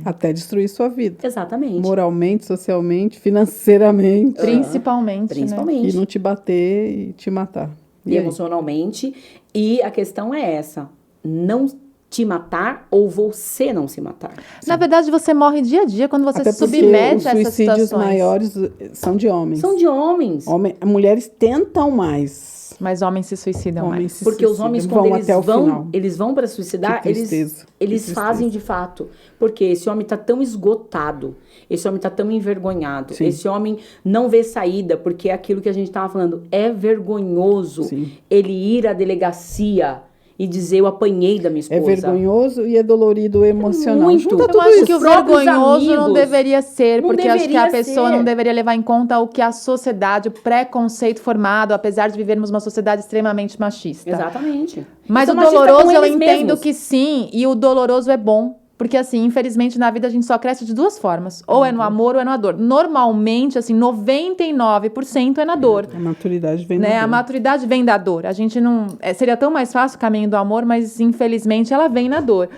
Até destruir sua vida. Exatamente. Moralmente, socialmente, financeiramente. Principalmente, né? Principalmente. E não te bater e te matar. E aí? emocionalmente. E a questão é essa. Não te matar ou você não se matar. Na verdade, você morre dia a dia quando você Até se porque submete os a essas suicídios situações. maiores são de homens. São de homens. Mulheres tentam mais. Mas homens se suicidam Homens mais. se Porque os suicidam, homens, vão quando até o final. eles vão para suicidar, Que tristeza, que eles tristeza. fazem de fato. Porque esse homem tá tão esgotado, esse homem tá tão envergonhado, Sim. esse homem não vê saída, porque é aquilo que a gente tava falando, é vergonhoso Sim. ele ir à delegacia e dizer eu apanhei da minha esposa. É vergonhoso e é dolorido emocional. Muito. Junta Eu tudo Eu acho isso. que o próprios vergonhoso não amigos. deveria ser, Não porque eu acho que a deveria pessoa ser. não deveria levar em conta o que a sociedade, o preconceito formado, apesar de vivermos uma sociedade extremamente machista. Exatamente. Mas São o machistas doloroso com eu eles entendo mesmos. que sim, e o doloroso é bom. Porque, assim, infelizmente, na vida a gente só cresce de duas formas. Ou é no amor ou é na dor. Normalmente, assim, 99% é na dor. A maturidade vem Né? da A dor. maturidade vem da dor. A gente não... seria tão mais fácil o caminho do amor, mas, infelizmente, ela vem na dor.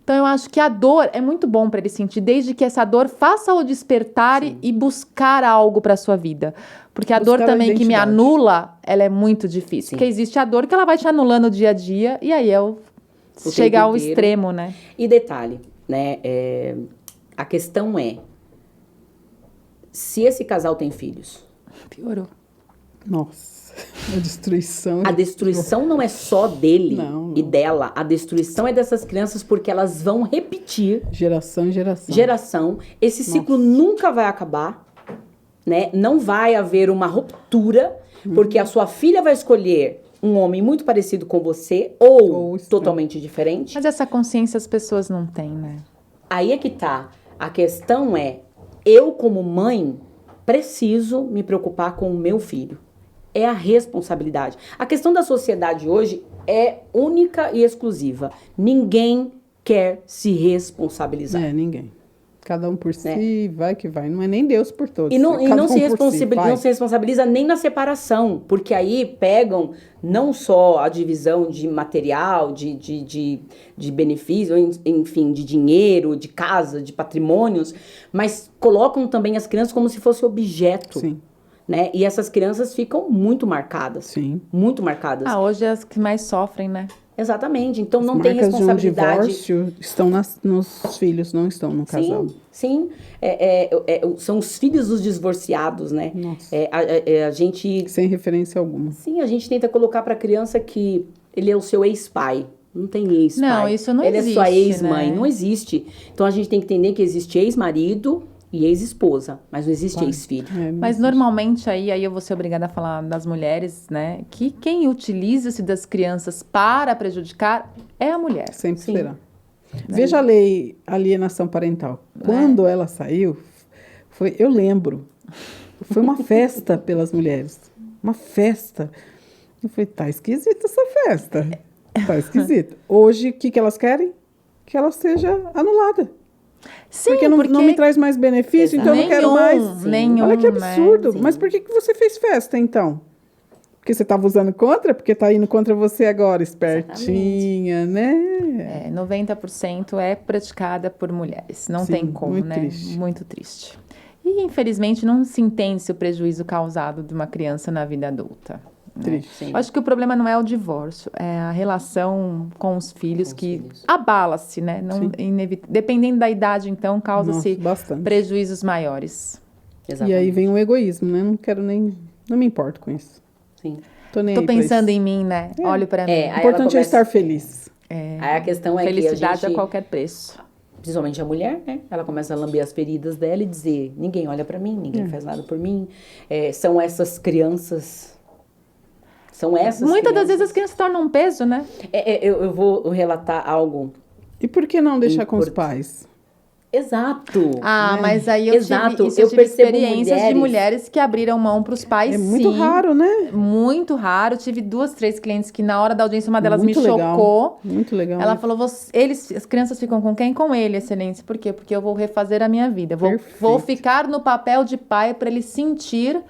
Então, eu acho que a dor é muito bom para ele sentir, desde que essa dor faça-o despertar e buscar algo para sua vida. Porque a Buscar dor a também que me identidade. anula, ela é muito difícil. Sim. Porque existe a dor que ela vai te anulando dia a dia, e aí chegar ao inteiro. extremo, né? E detalhe, né? A questão é, se esse casal tem filhos, Piorou. Nossa, a destruição. a destruição não é só dele Não. e dela. A destruição é dessas crianças porque elas vão repetir Geração em geração. geração. Esse ciclo nunca vai acabar, né? Não vai haver uma ruptura, porque a sua filha vai escolher um homem muito parecido com você ou Ou estranho. totalmente diferente. Mas essa consciência as pessoas não têm, né? Aí é que tá. A questão é, eu como mãe preciso me preocupar com o meu filho. É a responsabilidade. A questão da sociedade hoje é única e exclusiva. Ninguém quer se responsabilizar. É, ninguém. Cada um por si, vai que vai. Não é nem Deus por todos. E não, é cada se por si, vai. não se responsabiliza nem na separação, porque aí pegam não só a divisão de material, de benefício, enfim, de dinheiro, de casa, de patrimônios, mas colocam também as crianças como se fosse objeto. Sim, Né? E essas crianças ficam muito marcadas. sim. Muito marcadas. Ah, hoje é as que mais sofrem, né? Exatamente. Então não As tem marcas responsabilidade. de um divórcio estão nos filhos, não estão no casal. Sim. São os filhos dos divorciados, né? Nossa. A gente Sem referência alguma. Sim, a gente tenta colocar pra criança que ele é o seu ex-pai. Não tem ex-pai. Não, isso não ele existe, é sua ex-mãe. né? Não existe. Então a gente tem que entender que existe ex-marido e ex-esposa, mas não existe Claro. ex-filho. É, Mas normalmente aí eu vou ser obrigada a falar das mulheres, né? Que quem utiliza-se das crianças para prejudicar é a mulher. sempre Sim. será. Veja a lei alienação parental. Quando ela saiu, eu lembro, foi uma festa pelas mulheres. Uma festa. Eu falei, tá esquisita essa festa. Tá esquisita. Hoje, o que elas querem? Que ela seja anulada. Sim, Porque não me traz mais benefício, então eu não quero mais. Nenhum, Olha que né? absurdo. Sim. Mas por que você fez festa, então? Porque você estava usando contra? Porque tá indo contra você agora, espertinha, né? 90% é praticada por mulheres. Não Sim, tem como, muito né? triste. Muito triste. E, infelizmente, não se entende-se o prejuízo causado de uma criança na vida adulta. Triste. Sim. Eu acho que o problema não é o divórcio, é a relação com os filhos Com os que filhos. abala-se, né? Não, Sim. dependendo da idade, então, Nossa, causa-se bastante. prejuízos maiores. E Exatamente. aí vem o egoísmo, né? Não quero nem... Não me importo com isso. Sim. Tô nem Tô aí pra pensando isso. em mim, né? Olho pra mim. É, O aí ela importante é começa- estar feliz. Aí a questão é Felicidade que a gente, a qualquer preço. principalmente a mulher, né? Ela começa a lamber as feridas dela e dizer, ninguém olha pra mim, ninguém faz nada por mim. São essas crianças... Muitas das vezes as crianças se tornam um peso, né? Eu vou relatar algo. E por que não deixar com os Importante. pais? Exato. Mas aí eu Exato. tive, isso Eu eu tive percebo experiências de mulheres que abriram mão para os pais, É muito sim. raro, né? Muito raro. Tive 2, 3 clientes que na hora da audiência uma delas Muito me legal. chocou. Muito legal. Ela falou, as crianças ficam com quem? Com ele, excelência. Por quê? Porque eu vou refazer a minha vida. Vou Perfeito. ficar no papel de pai para ele sentir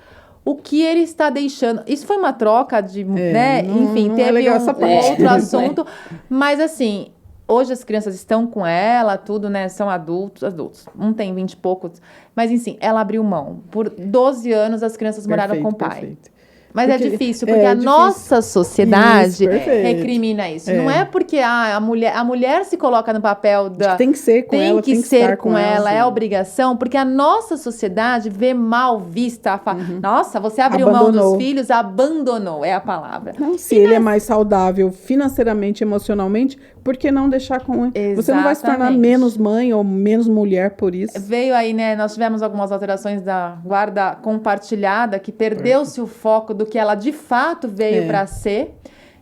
o que ele está deixando. Isso foi uma troca de, né? não- Enfim, não é teve legal um essa parte. outro assunto. Mas assim, hoje as crianças estão com ela, tudo, né? São adultos. Um tem 20 e poucos. Mas, enfim, ela abriu mão. Por 12 anos, as crianças moraram com o pai. Perfeito. Mas Porque- é difícil, porque é a difícil. nossa sociedade Isso, perfeito. recrimina isso. É. Não é porque a mulher se coloca no papel da... Tem que ser com ela, que tem que ser estar com ela, é sim. obrigação, porque a nossa sociedade vê mal vista. Nossa, você abriu mão Abandonou. dos filhos, abandonou, é a palavra. Não, se ele é mais saudável financeiramente, emocionalmente, por que não deixar com ele? Você não vai se tornar Exatamente. menos mãe ou menos mulher por isso. Veio aí, né? Nós tivemos algumas alterações da guarda compartilhada, que perdeu-se o foco do que ela de fato veio É. para ser.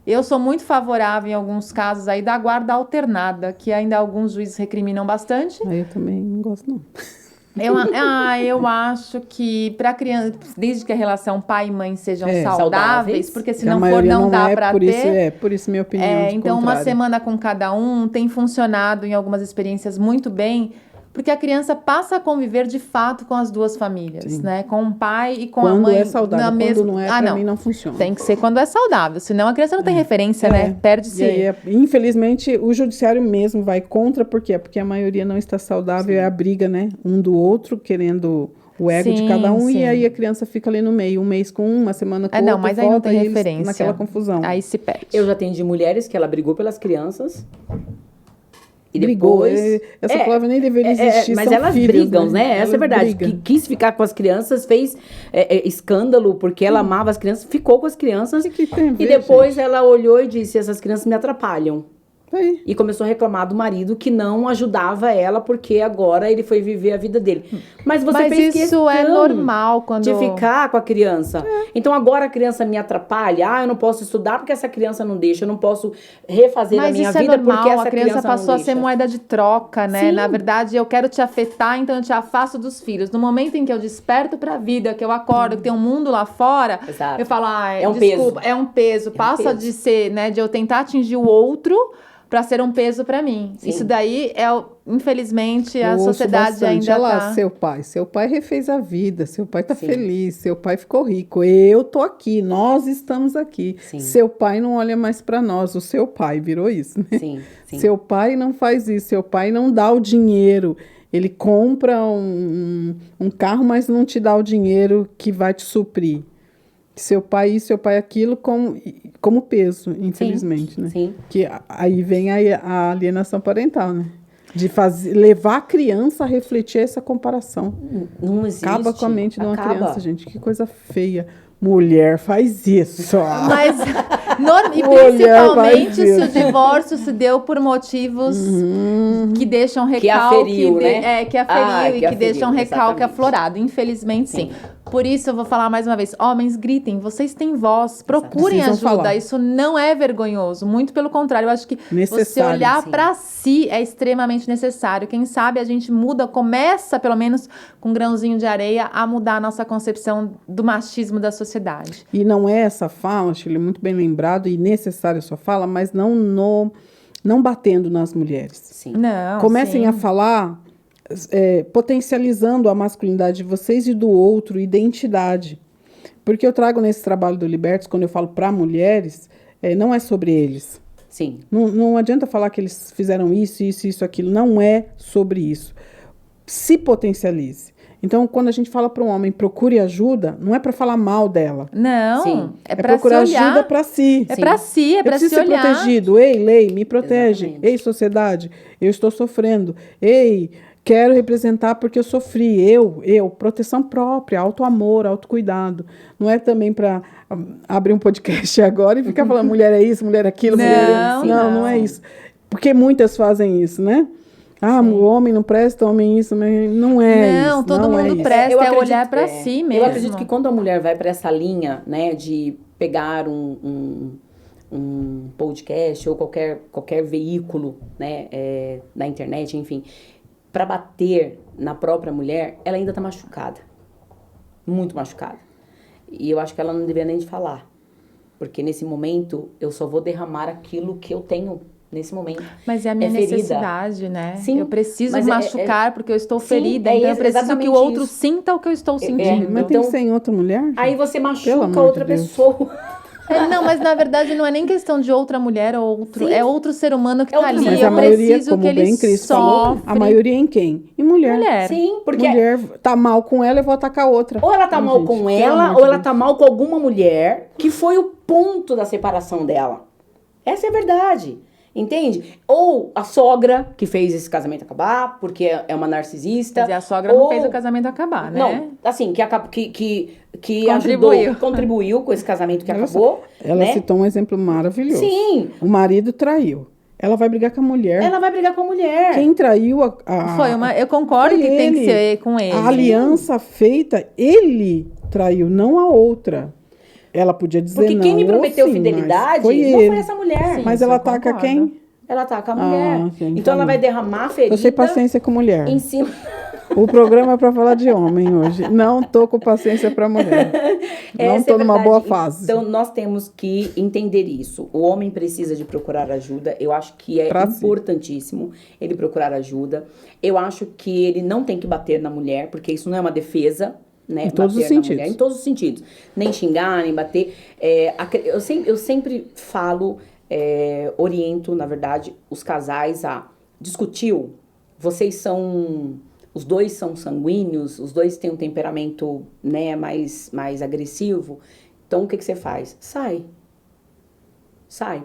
Eu sou muito favorável, em alguns casos, aí da guarda alternada, que ainda alguns juízes recriminam bastante. Aí eu também não gosto, não. Eu acho que para criança, desde que a relação pai e mãe sejam saudáveis, saudáveis, porque se Que a não for, maioria não dá para por ter. Isso, por isso minha opinião. Então, uma contrária. semana com cada um tem funcionado em algumas experiências muito bem, porque a criança passa a conviver de fato com as duas famílias, Sim. né? Com o pai e com a Quando mãe. é saudável, na quando mesma... não é, pra mim não funciona. Tem que ser quando é saudável, senão a criança não tem referência, né? Perde-se. E aí, infelizmente, o judiciário mesmo vai contra, por quê? Porque a maioria não está saudável, é a briga, né? Um do outro, querendo o ego de cada um, sim. e aí a criança fica ali no meio, um mês com uma semana com outro, Não, mas aí não volta, tem e eles referência. naquela confusão. Aí se perde. Eu já atendi mulheres que ela brigou pelas crianças. E Brigou. depois... Essa palavra nem deveria existir. Mas são elas filhos, brigam, né? Essa Elas é a verdade. brigam. Que quis ficar com as crianças, fez escândalo, porque ela amava as crianças, ficou com as crianças. Que tem a ver, E depois gente? ela olhou e disse, essas crianças me atrapalham. Aí. E começou a reclamar do marido que não ajudava ela, porque agora ele foi viver a vida dele. Mas você Mas fez isso é questão normal quando... de ficar com a criança. Então agora a criança me atrapalha. Eu não posso estudar porque essa criança não deixa. Eu não posso refazer a minha isso vida é normal, porque essa a criança passou não a ser deixa. moeda de troca, né? Sim. Na verdade, eu quero te afetar, então eu te afasto dos filhos. No momento em que eu desperto pra vida, que eu acordo, que tem um mundo lá fora, Exato. eu falo, É um desculpa, peso. é um peso. Passa peso. de ser, né, de eu tentar atingir o outro pra ser um peso pra mim. Sim. Isso daí infelizmente, a Eu ouço sociedade bastante. ainda Olha lá, tá... seu pai refez a vida, seu pai tá Sim. feliz, seu pai ficou rico, eu tô aqui, nós estamos aqui. Sim. Seu pai não olha mais para nós, o seu pai virou isso, né? Sim, sim. Seu pai não faz isso, seu pai não dá o dinheiro. Ele compra um carro, mas não te dá o dinheiro que vai te suprir. Seu pai isso, seu pai aquilo, como peso, infelizmente, né? Sim. Que aí vem a alienação parental, né? De levar a criança a refletir essa comparação. Não existe. Acaba com a mente de uma Acaba. criança, gente. Que coisa feia. Mulher faz isso. Mas, e Mulher faz principalmente se o isso. divórcio se deu por motivos que deixam recalque, aferiu, né? que aferiu e que aferiu, deixam recalque exatamente. aflorado. Infelizmente, sim. Por isso, eu vou falar mais uma vez. Homens, gritem. Vocês têm voz. Procurem Precisam ajuda. falar. Isso não é vergonhoso. Muito pelo contrário. Eu acho que você Necessário, olhar sim. pra si é extremamente necessário. Quem sabe a gente começa, pelo menos, com um grãozinho de areia, a mudar a nossa concepção do machismo da sociedade. E não é essa fala, Shirley, muito bem lembrado e necessária a sua fala, mas não batendo nas mulheres. Sim. Não, Comecem sim. a falar potencializando a masculinidade de vocês e do outro, identidade. Porque eu trago nesse trabalho do Libertos, quando eu falo para mulheres, não é sobre eles. Sim. Não adianta falar que eles fizeram isso, aquilo. Não é sobre isso. Se potencialize. Então, quando a gente fala para um homem, procure ajuda, não é para falar mal dela. Não, Sim. é É pra se procurar olhar. ajuda para si. É pra si, é Eu pra preciso se ser olhar. protegido. Ei, lei, me protege. Exatamente. Ei, sociedade, eu estou sofrendo. Ei, quero representar porque eu sofri. Eu, proteção própria, autoamor, autocuidado. Não é também para abrir um podcast agora e ficar falando mulher é isso, mulher é aquilo, mulher é isso. Não é isso. Porque muitas fazem isso, né? O homem não presta, o homem isso, mas não é Não, isso. todo não é mundo isso. presta, Eu é acredito- olhar pra si mesmo. Eu acredito que quando a mulher vai para essa linha, né, de pegar um podcast ou qualquer veículo, né, na internet, enfim, para bater na própria mulher, ela ainda tá machucada. Muito machucada. E eu acho que ela não deveria nem de falar. Porque nesse momento, eu só vou derramar aquilo que eu tenho nesse momento. Mas é a minha ferida. necessidade, né? Sim, Eu preciso mas machucar porque eu estou sim, ferida. é Então eu preciso que exatamente o outro isso. sinta o que eu estou sentindo. Mas tem que ser em outra mulher? Aí você Pelo machuca amor de outra Deus. pessoa. Não, mas na verdade não é nem questão de outra mulher ou outro. Sim. É outro ser humano que É tá outro ali. ser Mas Eu a maioria, preciso como que ele bem Cris falou, sofre. a maioria em quem? Em mulher. Mulher. Sim, porque Mulher tá mal com ela, eu vou atacar outra. ou ela tá mal Gente, com pelo ela, amor ou de ela Deus. tá mal com alguma mulher que foi o ponto da separação dela. Essa é a verdade. Entende? Ou a sogra que fez esse casamento acabar, porque é uma narcisista. Quer dizer, a sogra não ou- fez o casamento acabar, né? Não, assim, que Contribuiu. contribuiu com esse casamento que Olha acabou. Ela né? citou um exemplo maravilhoso. Sim, O marido traiu. Ela vai brigar com a mulher. ela vai brigar com a mulher. Quem traiu Eu concordo foi que tem que ele. ser com ele. A aliança feita, ele traiu, não a outra. Ela podia dizer Porque não. quem me ou prometeu sim, fidelidade mas foi não ele. foi essa mulher. Sim. Mas Isso ela eu ataca concordo. quem? Ela ataca a mulher. sim, Então tá ela bom. vai derramar a ferida Eu sei paciência com mulher. em cima. O programa é pra falar de homem hoje. Não tô com paciência pra mulher. Não Essa tô é numa verdade. boa fase. Então, nós temos que entender isso. O homem precisa de procurar ajuda. Eu acho que é Pra si. importantíssimo ele procurar ajuda. Eu acho que ele não tem que bater na mulher, porque isso não é uma defesa, né? Em todos os Bater na sentidos. mulher, em todos os sentidos. Nem xingar, nem bater. Eu sempre falo, oriento, na verdade, os casais a discutiu. Os dois são sanguíneos, os dois têm um temperamento, né, mais agressivo. Então, o que você faz? Sai,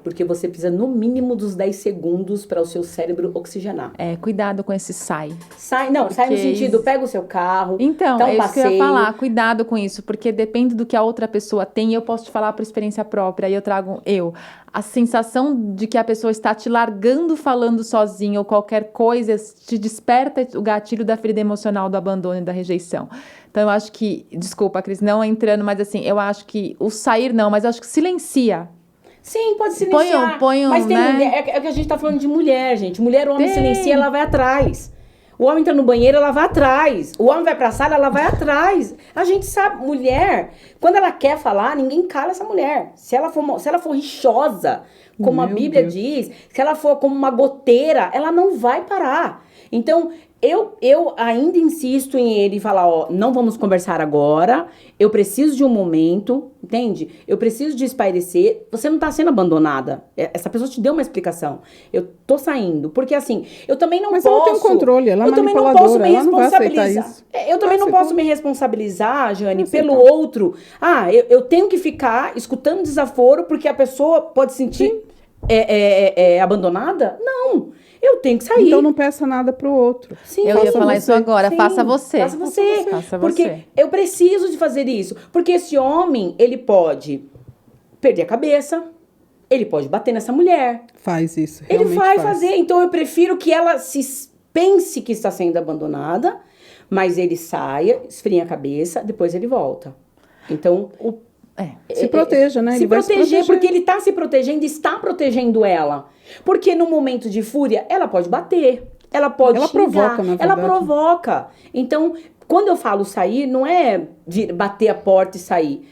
porque você precisa no mínimo dos 10 segundos para o seu cérebro oxigenar. Cuidado com esse sai. Sai no Porque sentido, pega o seu carro, Então, dá um é isso que eu ia passeio. falar. Cuidado com isso, porque depende do que a outra pessoa tem. Eu posso te falar por experiência própria, aí eu trago a sensação de que a pessoa está te largando falando sozinha ou qualquer coisa te desperta o gatilho da ferida emocional do abandono e da rejeição. Então, eu acho que, desculpa, Cris, não entrando, mas assim, eu acho que o sair não, mas eu acho que silencia. Sim, pode silenciar. Mas tem né? mulher, é que a gente tá falando de mulher, gente. Mulher, o homem Tem. silencia, ela vai atrás. O homem entra no banheiro, ela vai atrás. O homem vai pra sala, ela vai atrás. A gente sabe, mulher, quando ela quer falar, ninguém cala essa mulher. Se ela for rixosa, como a Meu Bíblia Deus. diz, se ela for como uma goteira, ela não vai parar. Então, eu ainda insisto em ele falar, não vamos conversar agora, eu preciso de um momento, entende? Eu preciso de espairecer, você não tá sendo abandonada, essa pessoa te deu uma explicação, eu tô saindo, porque assim, eu também não Mas posso... ela tem um controle, ela é eu também não posso manipuladora, me ela não vai aceitar responsabilizar. isso. Eu também não Vai posso aceitar. me responsabilizar, Jane, Vai pelo aceitar. outro. Eu tenho que ficar escutando desaforo porque a pessoa pode se sentir abandonada? Não, eu tenho que sair. Então não peça nada pro outro. Sim, Eu ia faça falar você. isso agora, Sim, faça você. Faça você. Faça Porque você. eu preciso de fazer isso. Porque esse homem, ele pode perder a cabeça, ele pode bater nessa mulher. Faz isso, Ele realmente vai faz. fazer. Então eu prefiro que ela pense que está sendo abandonada, mas ele saia, esfria a cabeça, depois ele volta. Então, Se proteja, né? se Ele vai proteger, porque ele tá se protegendo, está protegendo ela. Porque no momento de fúria, ela pode bater, ela pode Ela xingar, provoca, na ela verdade. provoca. Então, quando eu falo sair, não é bater a porta e sair.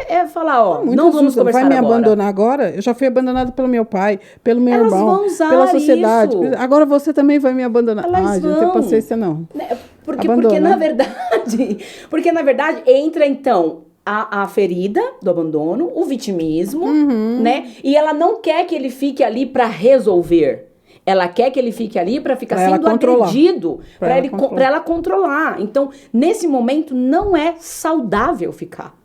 É falar, Muitas não vamos vezes, conversar vai me agora. abandonar agora? Eu já fui abandonada pelo meu pai, pelo meu Elas irmão, vão usar pela sociedade. isso. Agora você também vai me abandonar. Elas Gente, não vão. tem paciência não. Né? Porque Abandona. na verdade, entra então a ferida do abandono, o vitimismo, Uhum. né? E ela não quer que ele fique ali pra resolver. Ela quer que ele fique ali pra ficar Pra ela sendo controlar. agredido, Pra ela controlar. pra ela controlar. Então, nesse momento, não é saudável ficar.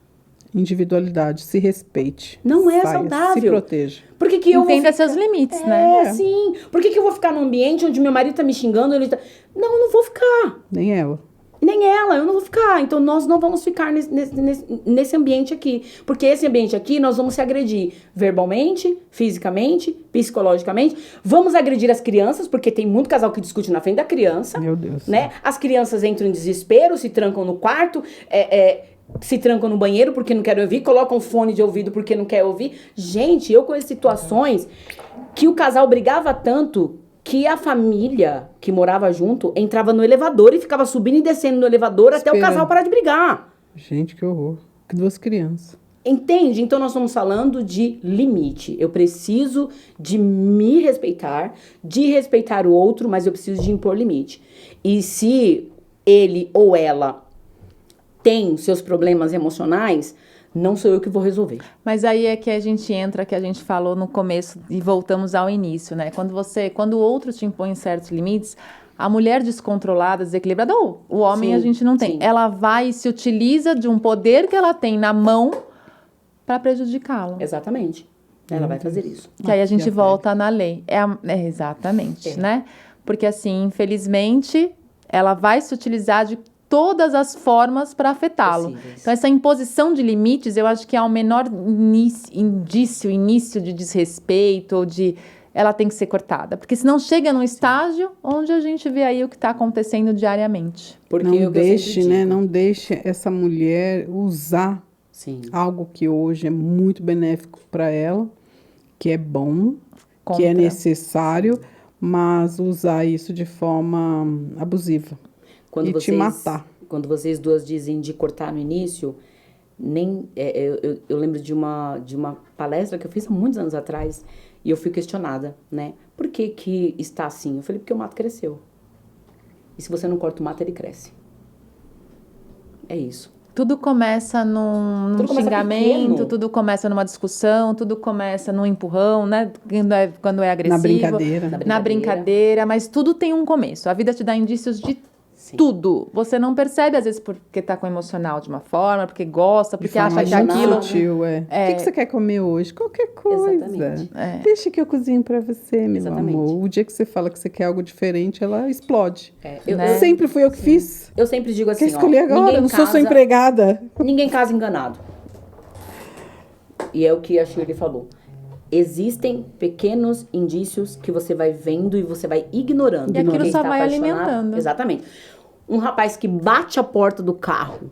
Individualidade, se respeite. Não é Saia, saudável. Se proteja. Por que eu vou Entenda ficar... seus limites, né? Sim. Por que eu vou ficar num ambiente onde meu marido tá me xingando? Não, eu não vou ficar. Nem ela. Nem ela, eu não vou ficar. Então, nós não vamos ficar nesse ambiente aqui. Porque esse ambiente aqui, nós vamos se agredir verbalmente, fisicamente, psicologicamente. Vamos agredir as crianças, porque tem muito casal que discute na frente da criança. Meu Deus. Né? As crianças entram em desespero, se trancam no quarto, se trancam no banheiro porque não querem ouvir, colocam fone de ouvido porque não quer ouvir. Gente, eu conheço situações que o casal brigava tanto que a família que morava junto entrava no elevador e ficava subindo e descendo no elevador até o Esperando. casal parar de brigar. Gente, que horror. Que 2 crianças. Entende? Então nós estamos falando de limite. Eu preciso de me respeitar, de respeitar o outro, mas eu preciso de impor limite. E se ele ou ela tem seus problemas emocionais, não sou eu que vou resolver. Mas aí é que a gente entra, que a gente falou no começo e voltamos ao início, né? Quando o outro te impõe certos limites, a mulher descontrolada, desequilibrada, ou o homem Sim, a gente não tem. sim. Ela vai e se utiliza de um poder que ela tem na mão para prejudicá-lo. Exatamente. Ela vai fazer isso. Que aí a gente E a volta na lei. Exatamente, né? Porque assim, infelizmente, ela vai se utilizar de todas as formas para afetá-lo. Possíveis. Então, essa imposição de limites, eu acho que é o menor início de desrespeito ou de... Ela tem que ser cortada. Porque senão chega num estágio onde a gente vê aí o que está acontecendo diariamente. Porque Não eu deixe, sempre né? digo, Não deixe essa mulher usar Sim. Algo que hoje é muito benéfico para ela, que é bom, que é Contra. necessário, mas usar isso de forma abusiva e te matar. Quando vocês duas dizem de cortar no início, eu lembro de uma palestra que eu fiz há muitos anos atrás e eu fui questionada, né? Por que está assim? Eu falei, porque o mato cresceu. E se você não corta o mato, ele cresce. É isso. Tudo começa num Tudo começa xingamento, pequeno. tudo começa numa discussão, tudo começa num empurrão, né? Quando é agressivo. Na brincadeira. Na brincadeira, mas tudo tem um começo. A vida te dá indícios de Sim. tudo. Você não percebe, às vezes, porque tá com emocional de uma forma, porque gosta, De porque forma acha que muito aquilo... sutil, é. O que você quer comer hoje? Qualquer coisa. Exatamente. Deixa que eu cozinho pra você, meu Exatamente. amor. O dia que você fala que você quer algo diferente, ela explode. Né? Sempre fui eu que fiz. Eu sempre digo assim, Quer escolher agora? ninguém Eu não sou sua casa- empregada. Ninguém casa enganado. E é o que a Shirley falou. Existem pequenos indícios que você vai vendo e você vai ignorando. E aquilo Quem só está vai apaixonado- alimentando. Exatamente. Um rapaz que bate a porta do carro.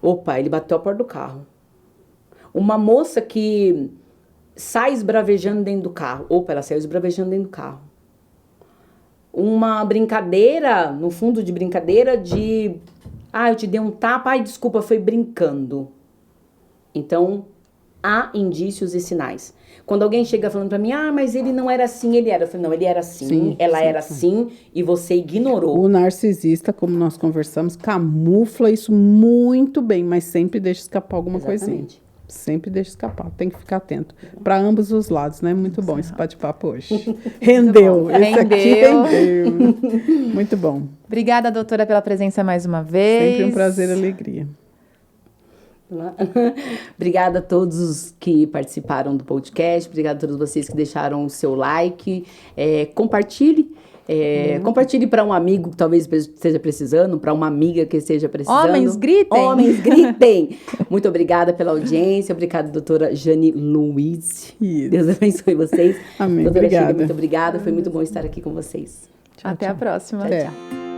Opa, ele bateu a porta do carro. Uma moça que sai esbravejando dentro do carro. Opa, ela saiu esbravejando dentro do carro. Uma brincadeira, no fundo de brincadeira, de... eu te dei um tapa, desculpa, foi brincando. Então, há indícios e sinais. Quando alguém chega falando pra mim, mas ele não era assim, ele era. Eu falei, não, ele era assim, Sim, ela sim, era sim. assim, e você ignorou. O narcisista, como nós conversamos, camufla isso muito bem, mas sempre deixa escapar alguma coisinha. Exatamente. Sempre deixa escapar. Tem que ficar atento. Para ambos os lados, né? Muito bom esse bate-papo hoje. Rendeu. bom. Esse aqui Rendeu. rendeu. Muito bom. Obrigada, doutora, pela presença mais uma vez. Sempre um prazer e alegria. Obrigada a todos os que participaram do podcast. Obrigada a todos vocês que deixaram o seu like. Compartilhe. Compartilhe para um amigo que talvez esteja precisando, para uma amiga que esteja precisando. Homens, gritem! Homens, gritem! Muito obrigada pela audiência. Obrigada, doutora Jane Louise. Isso. Deus abençoe vocês. Amém. Doutora Obrigada. Shirley, muito obrigada. Foi muito bom estar aqui com vocês. Até a próxima. Até. Tchau.